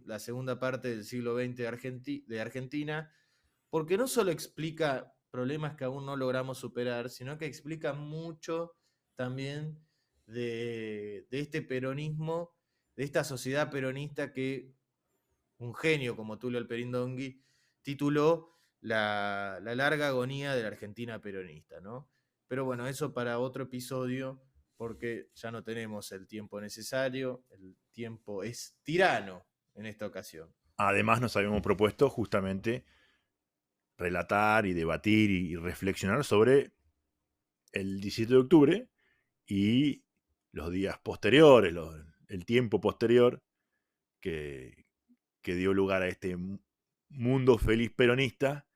la segunda parte del siglo XX de Argentina, porque no solo explica problemas que aún no logramos superar, sino que explica mucho también de este peronismo, de esta sociedad peronista que un genio como Tulio Alperindongui tituló la larga agonía de la Argentina peronista, ¿no? Pero bueno, eso para otro episodio, porque ya no tenemos el tiempo necesario, el tiempo es tirano en esta ocasión. Además nos habíamos propuesto justamente relatar y debatir y reflexionar sobre el 17 de octubre y los días posteriores, el tiempo posterior que dio lugar a este mundo feliz peronista,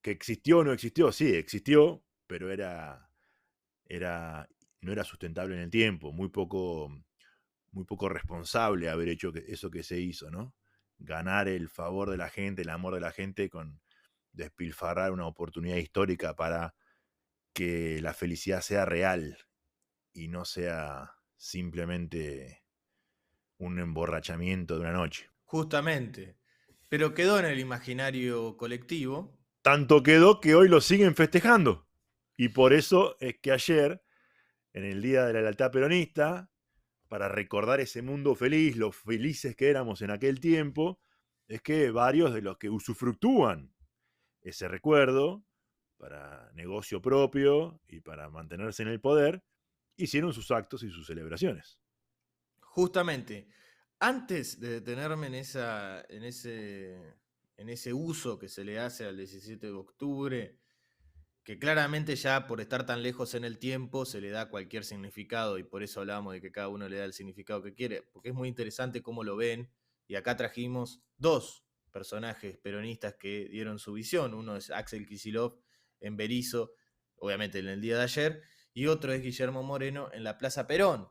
que existió o no existió, sí, existió, pero no era sustentable en el tiempo, muy poco responsable haber hecho eso que se hizo, ¿no? Ganar el favor de la gente, el amor de la gente con despilfarrar una oportunidad histórica para que la felicidad sea real y no sea simplemente un emborrachamiento de una noche. Justamente, pero quedó en el imaginario colectivo. Tanto quedó que hoy lo siguen festejando. Y por eso es que ayer, en el Día de la Lealtad Peronista, para recordar ese mundo feliz, lo felices que éramos en aquel tiempo, es que varios de los que usufructúan ese recuerdo para negocio propio y para mantenerse en el poder, hicieron sus actos y sus celebraciones. Justamente, antes de detenerme en ese uso que se le hace al 17 de octubre, que claramente ya por estar tan lejos en el tiempo se le da cualquier significado y por eso hablamos de que cada uno le da el significado que quiere, porque es muy interesante cómo lo ven y acá trajimos dos personajes peronistas que dieron su visión. Uno es Axel Kicillof en Berisso, obviamente en el día de ayer, y otro es Guillermo Moreno en la Plaza Perón,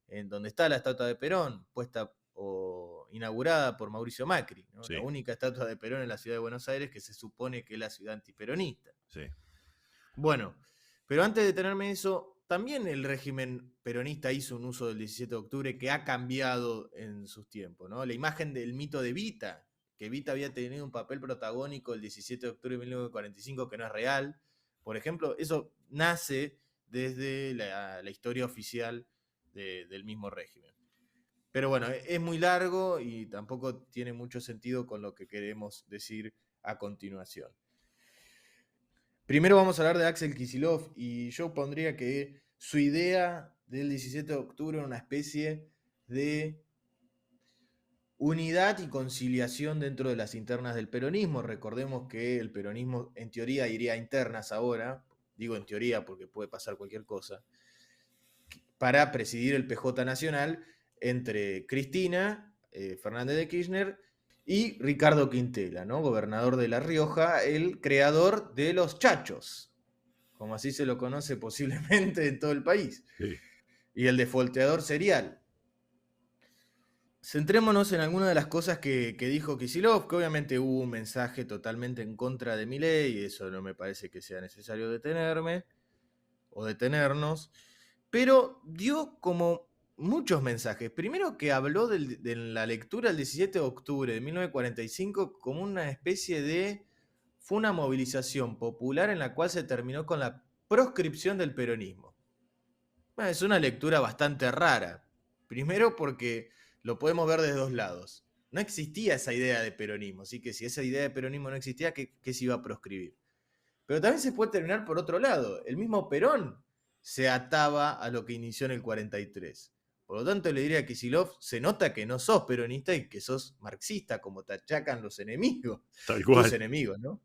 en donde está la estatua de Perón, puesta o inaugurada por Mauricio Macri, ¿no? Sí. La única estatua de Perón en la ciudad de Buenos Aires, que se supone que es la ciudad antiperonista. Sí. Bueno, pero antes de detenerme en eso, también el régimen peronista hizo un uso del 17 de octubre que ha cambiado en sus tiempos, ¿no? La imagen del mito de Evita, que Evita había tenido un papel protagónico el 17 de octubre de 1945, que no es real, por ejemplo, eso nace desde la historia oficial del mismo régimen. Pero bueno, es muy largo y tampoco tiene mucho sentido con lo que queremos decir a continuación. Primero vamos a hablar de Axel Kicillof y yo pondría que su idea del 17 de octubre era una especie de unidad y conciliación dentro de las internas del peronismo. Recordemos que el peronismo en teoría iría a internas ahora, digo en teoría porque puede pasar cualquier cosa, para presidir el PJ Nacional entre Cristina Fernández de Kirchner y Ricardo Quintela, ¿no? Gobernador de La Rioja, el creador de los chachos, como así se lo conoce posiblemente en todo el país, Sí. y el defolteador serial. Centrémonos en algunas de las cosas que dijo Kicillof, que obviamente hubo un mensaje totalmente en contra de Milei, y eso no me parece que sea necesario detenerme o detenernos, pero dio como muchos mensajes. Primero que habló de la lectura del 17 de octubre de 1945 como una especie de... Fue una movilización popular en la cual se terminó con la proscripción del peronismo. Bueno, es una lectura bastante rara. Primero porque lo podemos ver de dos lados. No existía esa idea de peronismo, así que si esa idea de peronismo no existía, ¿qué se iba a proscribir? Pero también se puede terminar por otro lado. El mismo Perón se ataba a lo que inició en el 43. Por lo tanto, le diría a Kicillof, se nota que no sos peronista y que sos marxista, como te achacan los enemigos, Tal tus cual. enemigos, ¿no?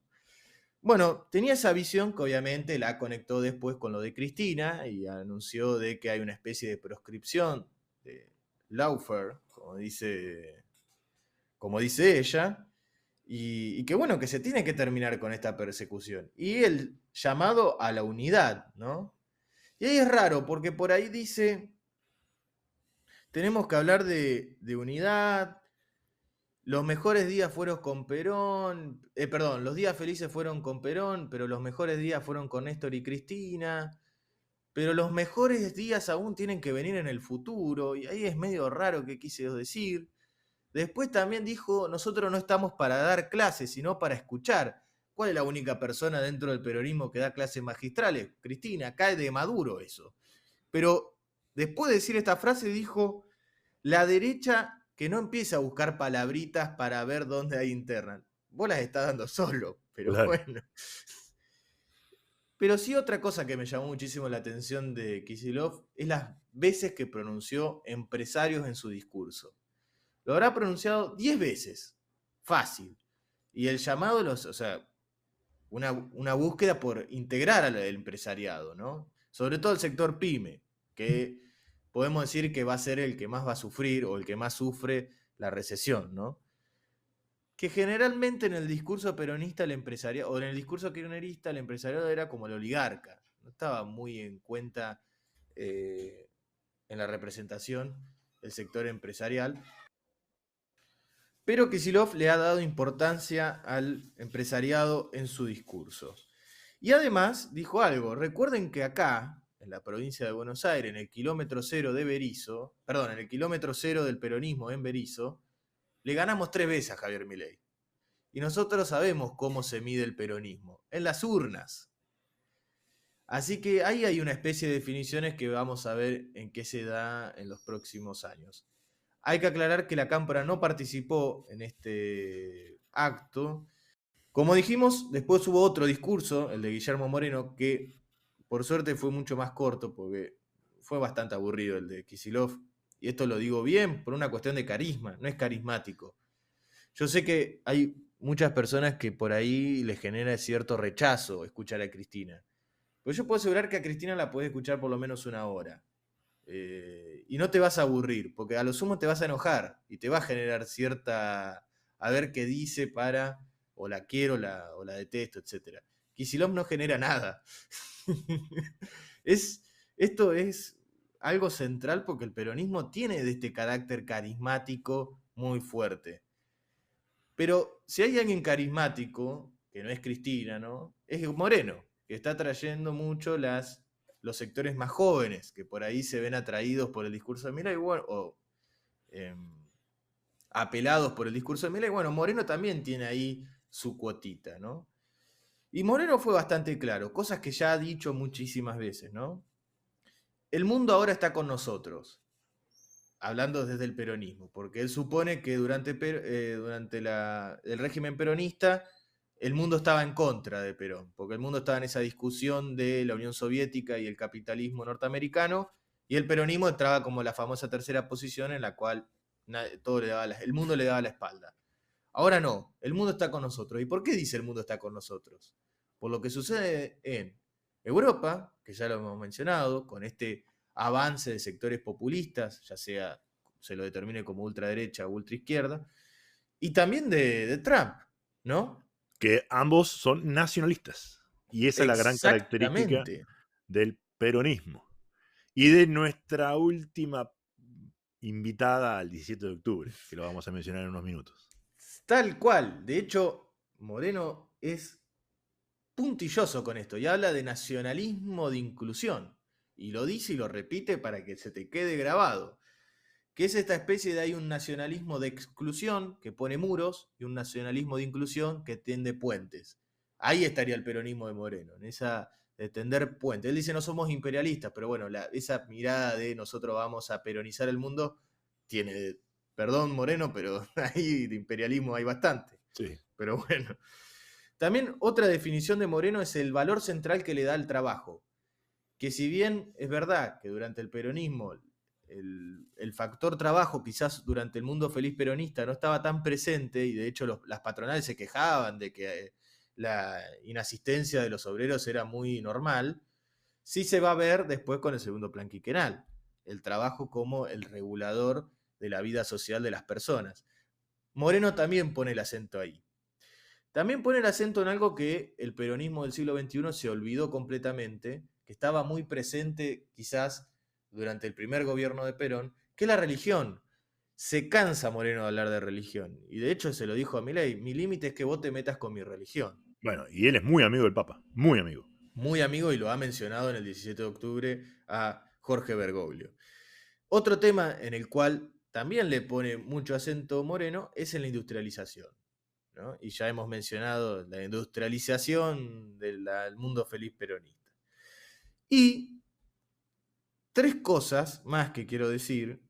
Bueno, tenía esa visión que obviamente la conectó después con lo de Cristina y anunció de que hay una especie de proscripción de lawfare, como dice ella, y que bueno, que se tiene que terminar con esta persecución. Y el llamado a la unidad, ¿no? Y ahí es raro, porque por ahí dice, tenemos que hablar de unidad, los mejores días fueron con Perón, perdón, los días felices fueron con Perón, pero los mejores días fueron con Néstor y Cristina, pero los mejores días aún tienen que venir en el futuro, y ahí es medio raro que quise decir. Después también dijo, nosotros no estamos para dar clases, sino para escuchar. ¿Cuál es la única persona dentro del peronismo que da clases magistrales? Cristina, cae de Maduro eso. Pero después de decir esta frase dijo, la derecha que no empieza a buscar palabritas para ver dónde hay interna. Vos las estás dando solo, pero Claro. bueno. Pero sí otra cosa que me llamó muchísimo la atención de Kicillof es las veces que pronunció empresarios en su discurso. Lo habrá pronunciado 10 veces. Fácil. Y el llamado, o sea, una búsqueda por integrar al empresariado, ¿no? Sobre todo el sector pyme, que podemos decir que va a ser el que más va a sufrir o el que más sufre la recesión, ¿no? Que generalmente en el discurso peronista el empresariado, o en el discurso kirchnerista el empresariado era como el oligarca, no estaba muy en cuenta en la representación del sector empresarial. Pero Kicillof le ha dado importancia al empresariado en su discurso. Y además dijo algo, recuerden que acá, en la provincia de Buenos Aires, en el kilómetro cero de Berisso, perdón, en el kilómetro cero del peronismo en Berisso, le ganamos 3 veces a Javier Milei. Y nosotros sabemos cómo se mide el peronismo, en las urnas. Así que ahí hay una especie de definiciones que vamos a ver en qué se da en los próximos años. Hay que aclarar que la Cámpora no participó en este acto. Como dijimos, después hubo otro discurso, el de Guillermo Moreno, que por suerte fue mucho más corto, porque fue bastante aburrido el de Kicillof. Y esto lo digo bien por una cuestión de carisma, no es carismático. Yo sé que hay muchas personas que por ahí les genera cierto rechazo escuchar a Cristina. Pero yo puedo asegurar que a Cristina la podés escuchar por lo menos una hora. Y no te vas a aburrir, porque a lo sumo te vas a enojar y te va a generar cierta a ver qué dice para, o la quiero, o la detesto, etc. Kicillof no genera nada. Esto es algo central porque el peronismo tiene de este carácter carismático muy fuerte. Pero si hay alguien carismático, que no es Cristina, ¿no? Es Moreno, que está trayendo mucho los sectores más jóvenes, que por ahí se ven atraídos por el discurso de Milei, o apelados por el discurso de Milei. Bueno, Moreno también tiene ahí su cuotita, ¿no? Y Moreno fue bastante claro, cosas que ya ha dicho muchísimas veces, ¿no? El mundo ahora está con nosotros, hablando desde el peronismo, porque él supone que durante el régimen peronista el mundo estaba en contra de Perón, porque el mundo estaba en esa discusión de la Unión Soviética y el capitalismo norteamericano, y el peronismo entraba como la famosa tercera posición en la cual el mundo le daba la espalda. Ahora no, el mundo está con nosotros. ¿Y por qué dice el mundo está con nosotros? Por lo que sucede en Europa, que ya lo hemos mencionado, con este avance de sectores populistas, ya sea se lo determine como ultraderecha o ultraizquierda, y también de Trump, ¿no? Que ambos son nacionalistas. Y esa es la gran característica Exactamente. del peronismo. Y de nuestra última invitada al 17 de octubre, que lo vamos a mencionar en unos minutos. Tal cual. De hecho, Moreno es puntilloso con esto y habla de nacionalismo de inclusión. Y lo dice y lo repite para que se te quede grabado. Que es esta especie de hay un nacionalismo de exclusión que pone muros y un nacionalismo de inclusión que tiende puentes. Ahí estaría el peronismo de Moreno, en esa de tender puentes. Él dice no somos imperialistas, pero bueno, esa mirada de nosotros vamos a peronizar el mundo tiene, perdón Moreno, pero ahí de imperialismo hay bastante. Sí. Pero bueno. También otra definición de Moreno es el valor central que le da al trabajo. Que si bien es verdad que durante el peronismo el factor trabajo quizás durante el mundo feliz peronista no estaba tan presente y de hecho las patronales se quejaban de que la inasistencia de los obreros era muy normal, sí se va a ver después con el segundo plan quinquenal, el trabajo como el regulador de la vida social de las personas. Moreno también pone el acento ahí. También pone el acento en algo que el peronismo del siglo XXI se olvidó completamente, que estaba muy presente quizás durante el primer gobierno de Perón, que es la religión. Se cansa Moreno de hablar de religión. Y de hecho se lo dijo a Milei, mi límite es que vos te metas con mi religión. Bueno, y él es muy amigo del Papa, muy amigo. Muy amigo y lo ha mencionado en el 17 de octubre a Jorge Bergoglio. Otro tema en el cual también le pone mucho acento Moreno es en la industrialización, ¿no? Y ya hemos mencionado la industrialización del mundo feliz peronista. Y tres cosas más que quiero decir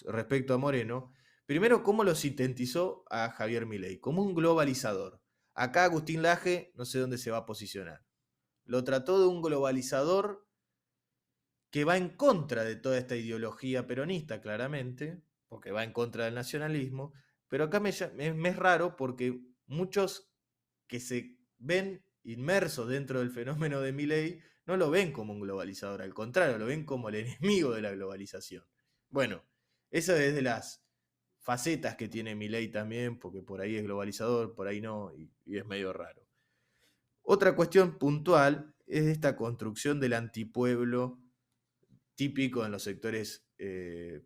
respecto a Moreno. Primero, cómo lo sintetizó a Javier Milei, como un globalizador. Acá Agustín Laje no sé dónde se va a posicionar. Lo trató de un globalizador que va en contra de toda esta ideología peronista, claramente, porque va en contra del nacionalismo, pero acá me es raro porque muchos que se ven inmersos dentro del fenómeno de Milei no lo ven como un globalizador, al contrario, lo ven como el enemigo de la globalización. Bueno, esa es de las facetas que tiene Milei también, porque por ahí es globalizador, por ahí no, y es medio raro. Otra cuestión puntual es esta construcción del antipueblo típico en los sectores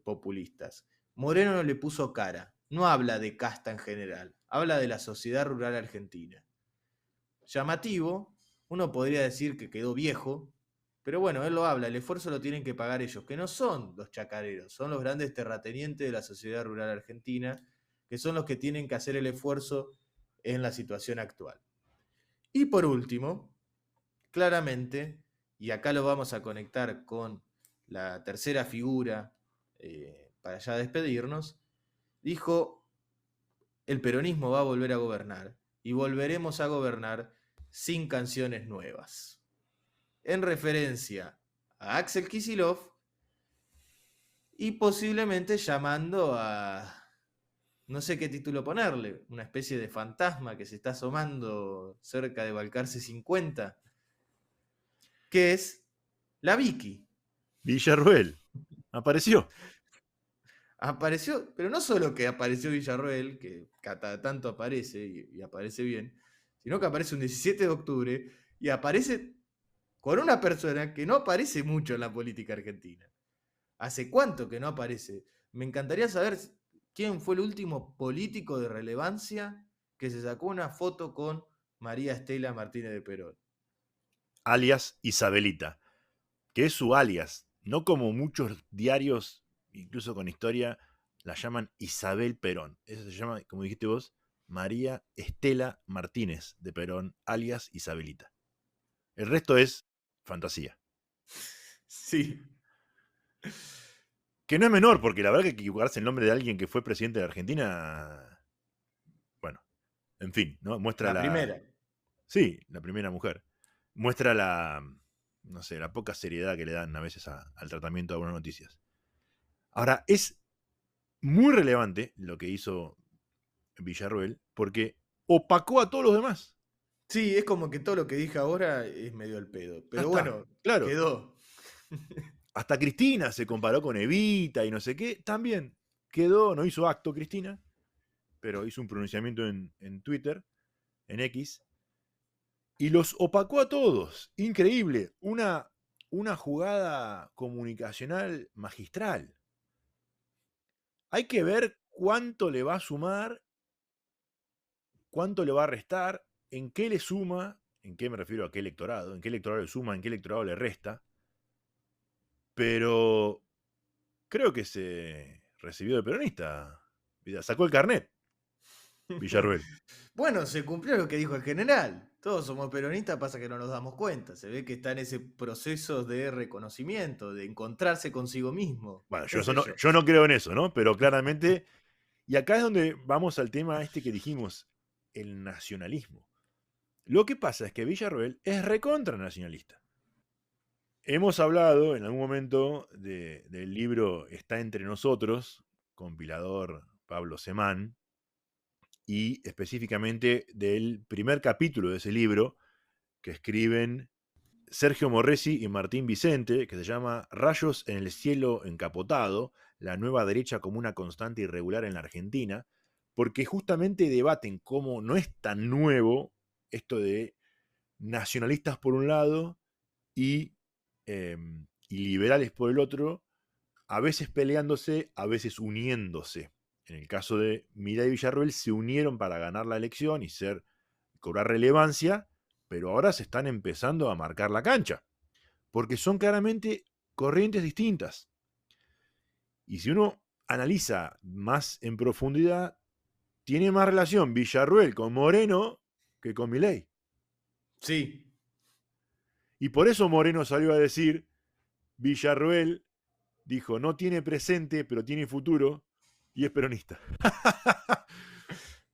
populistas. Moreno no le puso cara, no habla de casta en general, habla de la sociedad rural argentina. Llamativo, uno podría decir que quedó viejo, pero bueno, él lo habla, el esfuerzo lo tienen que pagar ellos, que no son los chacareros, son los grandes terratenientes de la sociedad rural argentina, que son los que tienen que hacer el esfuerzo en la situación actual. Y por último, claramente, y acá lo vamos a conectar con la tercera figura para ya despedirnos, dijo, el peronismo va a volver a gobernar y volveremos a gobernar sin canciones nuevas. En referencia a Axel Kicillof y posiblemente llamando a, no sé qué título ponerle, una especie de fantasma que se está asomando cerca de Balcarce 50, que es la Vicky. Villarruel, apareció. apareció, pero no solo que apareció Villarroel, que cada tanto aparece y aparece bien, sino que aparece un 17 de octubre y aparece con una persona que no aparece mucho en la política argentina. ¿Hace cuánto que no aparece? Me encantaría saber quién fue el último político de relevancia que se sacó una foto con María Estela Martínez de Perón. Alias Isabelita, que es su alias, no como muchos diarios, incluso con historia, la llaman Isabel Perón. Eso se llama, como dijiste vos, María Estela Martínez de Perón, alias Isabelita. El resto es fantasía. Sí. Que no es menor, porque la verdad que equivocarse el nombre de alguien que fue presidente de Argentina, bueno, en fin, ¿no? Muestra La la... primera. Sí, la primera mujer. Muestra la, no sé, la poca seriedad que le dan a veces al tratamiento de algunas noticias. Ahora, es muy relevante lo que hizo Villarroel, porque opacó a todos los demás. Sí, es como que todo lo que dije ahora es medio el pedo. Ya Pero está, bueno, claro. quedó. Hasta Cristina se comparó con Evita y no sé qué. También quedó, no hizo acto Cristina, pero hizo un pronunciamiento en Twitter, en X, y los opacó a todos. Increíble. Una jugada comunicacional magistral. Hay que ver cuánto le va a sumar, cuánto le va a restar, en qué le suma, en qué me refiero a qué electorado, en qué electorado le suma, en qué electorado le resta. Pero creo que se recibió de peronista. Sacó el carnet, Villarruel. Bueno, se cumplió lo que dijo el general. Todos somos peronistas, pasa que no nos damos cuenta. Se ve que está en ese proceso de reconocimiento, de encontrarse consigo mismo. Bueno, ¿Qué sé yo? yo no creo en eso, ¿no? Pero claramente, y acá es donde vamos al tema este que dijimos, el nacionalismo. Lo que pasa es que Villarroel es recontra nacionalista. Hemos hablado en algún momento del libro Está entre nosotros, compilador Pablo Semán, y específicamente del primer capítulo de ese libro que escriben Sergio Morresi y Martín Vicente, que se llama Rayos en el cielo encapotado, la nueva derecha como una constante irregular en la Argentina, porque justamente debaten cómo no es tan nuevo esto de nacionalistas por un lado y, eh, y liberales por el otro, a veces peleándose, a veces uniéndose. En el caso de Milei y Villarroel se unieron para ganar la elección y cobrar relevancia, pero ahora se están empezando a marcar la cancha, porque son claramente corrientes distintas. Y si uno analiza más en profundidad, tiene más relación Villarruel con Moreno que con Milei. Sí, Y por eso Moreno salió a decir, Villarruel dijo, no tiene presente, pero tiene futuro, y es peronista.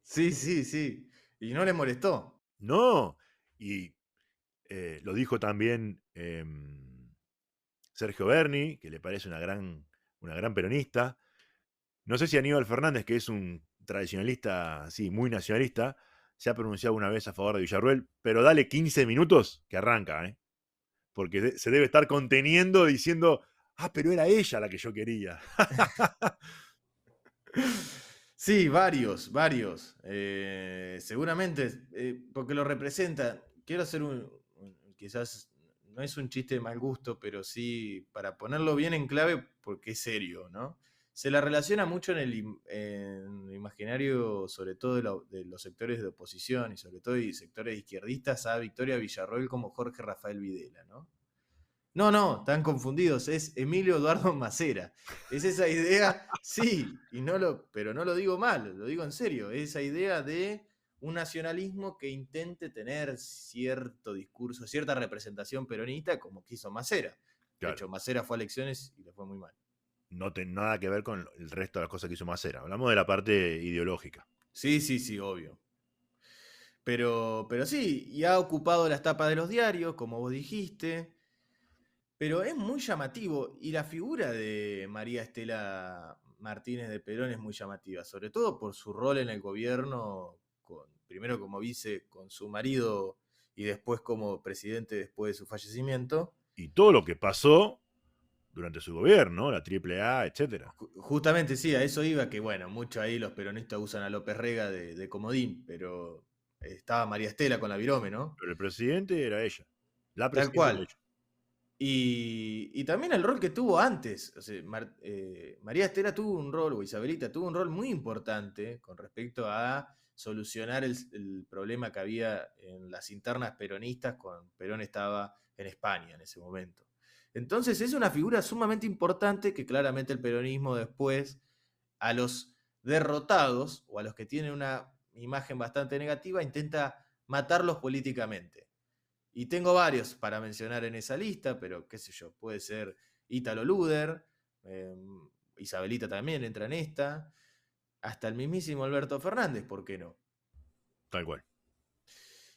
sí, sí, sí. Y no le molestó. No, y lo dijo también Sergio Berni, que le parece una gran peronista. No sé si Aníbal Fernández, que es un tradicionalista, sí, muy nacionalista, se ha pronunciado una vez a favor de Villarruel, pero dale 15 minutos que arranca, ¿eh? Porque se debe estar conteniendo diciendo, ah, pero era ella la que yo quería. Sí, varios, varios. Seguramente, porque lo representa. Quiero hacer quizás no es un chiste de mal gusto, pero sí para ponerlo bien en clave porque es serio, ¿no? Se la relaciona mucho en el imaginario, sobre todo de los sectores de oposición y sobre todo de sectores izquierdistas, a Victoria Villarroel como Jorge Rafael Videla, ¿no? No, no, están confundidos, es Emilio Eduardo Macera. Es esa idea, sí, pero no lo digo mal, lo digo en serio, es esa idea de un nacionalismo que intente tener cierto discurso, cierta representación peronista como quiso Macera. De Claro, hecho, Macera fue a elecciones y le fue muy mal. no tiene nada que ver con el resto de las cosas que hizo Macera. Hablamos de la parte ideológica. Sí, sí, sí, obvio. Pero sí, y ha ocupado las tapas de los diarios, como vos dijiste. Pero es muy llamativo y la figura de María Estela Martínez de Perón es muy llamativa, sobre todo por su rol en el gobierno, primero como vice con su marido y después como presidente después de su fallecimiento. Y todo lo que pasó durante su gobierno, la AAA, etcétera. Justamente sí, a eso iba, que bueno, mucho ahí los peronistas usan a López Rega de comodín, pero estaba María Estela con la Virome, ¿no? Pero el presidente era ella. La Tal presidenta era cual. ella. Y también el rol que tuvo antes. O sea, María Estela tuvo un rol, o Isabelita tuvo un rol muy importante con respecto a solucionar el problema que había en las internas peronistas cuando Perón estaba en España en ese momento. Entonces es una figura sumamente importante que claramente el peronismo después a los derrotados o a los que tienen una imagen bastante negativa intenta matarlos políticamente. Y tengo varios para mencionar en esa lista, pero qué sé yo, puede ser Ítalo Luder, Isabelita también entra en esta, hasta el mismísimo Alberto Fernández, ¿por qué no? Tal cual.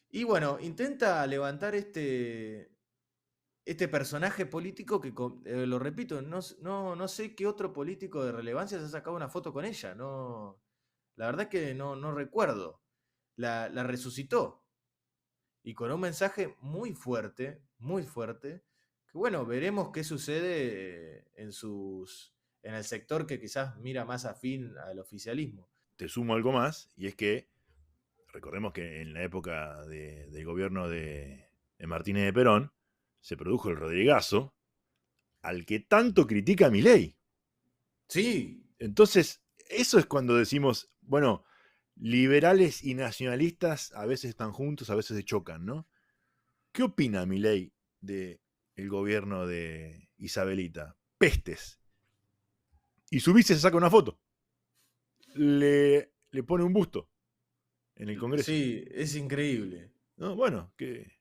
Y bueno, intenta levantar este personaje político que, lo repito, no sé qué otro político de relevancia se ha sacado una foto con ella. No, la verdad que no recuerdo. La resucitó. Y con un mensaje muy fuerte, que bueno, veremos qué sucede en el sector que quizás mira más afín al oficialismo. Te sumo algo más, y es que recordemos que en la época del gobierno de Martínez de Perón se produjo el Rodrigazo, al que tanto critica Milei. Sí. Entonces, eso es cuando decimos, bueno, liberales y nacionalistas a veces están juntos, a veces se chocan, ¿no? ¿Qué opina Milei del gobierno de Isabelita? Pestes. Y su vice se saca una foto. Le pone un busto en el Congreso. Sí, es increíble. No, bueno, que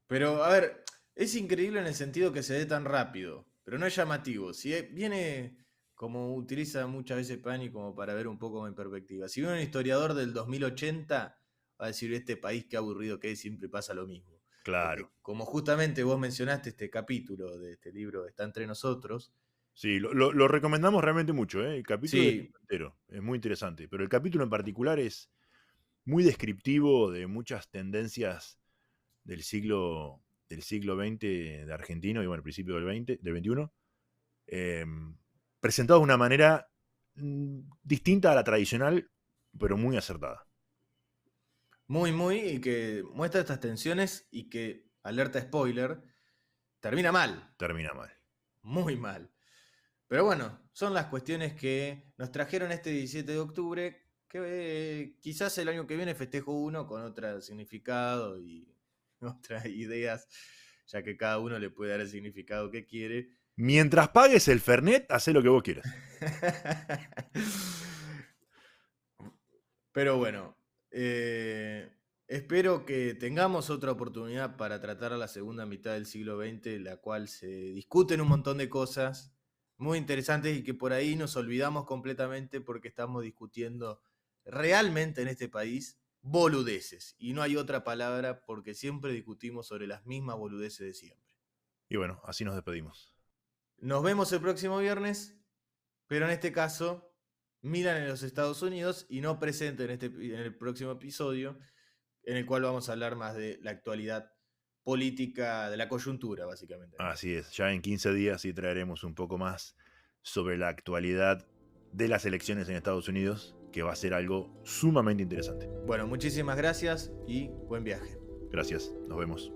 Pero, a ver, es increíble en el sentido que se dé tan rápido, pero no es llamativo. Si viene, como utiliza muchas veces Pani, como para ver un poco en perspectiva. Si viene un historiador del 2080, va a decir, este país qué aburrido que es, siempre pasa lo mismo. claro. Porque como justamente vos mencionaste este capítulo de este libro Está entre nosotros, Sí, lo recomendamos realmente mucho, ¿eh? El capítulo del sí, libro entero es muy interesante, pero el capítulo en particular es muy descriptivo de muchas tendencias del siglo XX de argentino y bueno, principio del XXI, eh, presentado de una manera distinta a la tradicional, pero muy acertada. y que muestra estas tensiones y que, alerta spoiler, termina mal, Termina mal. muy mal. Pero bueno, son las cuestiones que nos trajeron este 17 de octubre, que quizás el año que viene festejo uno con otro significado y otras ideas, ya que cada uno le puede dar el significado que quiere. Mientras pagues el Fernet, haz lo que vos quieras. Pero bueno, espero que tengamos otra oportunidad para tratar la segunda mitad del siglo XX, la cual se discuten un montón de cosas muy interesantes y que por ahí nos olvidamos completamente porque estamos discutiendo realmente en este país boludeces. Y no hay otra palabra porque siempre discutimos sobre las mismas boludeces de siempre. Y bueno, así nos despedimos. Nos vemos el próximo viernes, pero en este caso, miran en los Estados Unidos y no presente en el próximo episodio, en el cual vamos a hablar más de la actualidad política, de la coyuntura, básicamente, ¿no? Así es, ya en 15 días sí traeremos un poco más sobre la actualidad de las elecciones en Estados Unidos, que va a ser algo sumamente interesante. Bueno, muchísimas gracias y buen viaje. Gracias, nos vemos.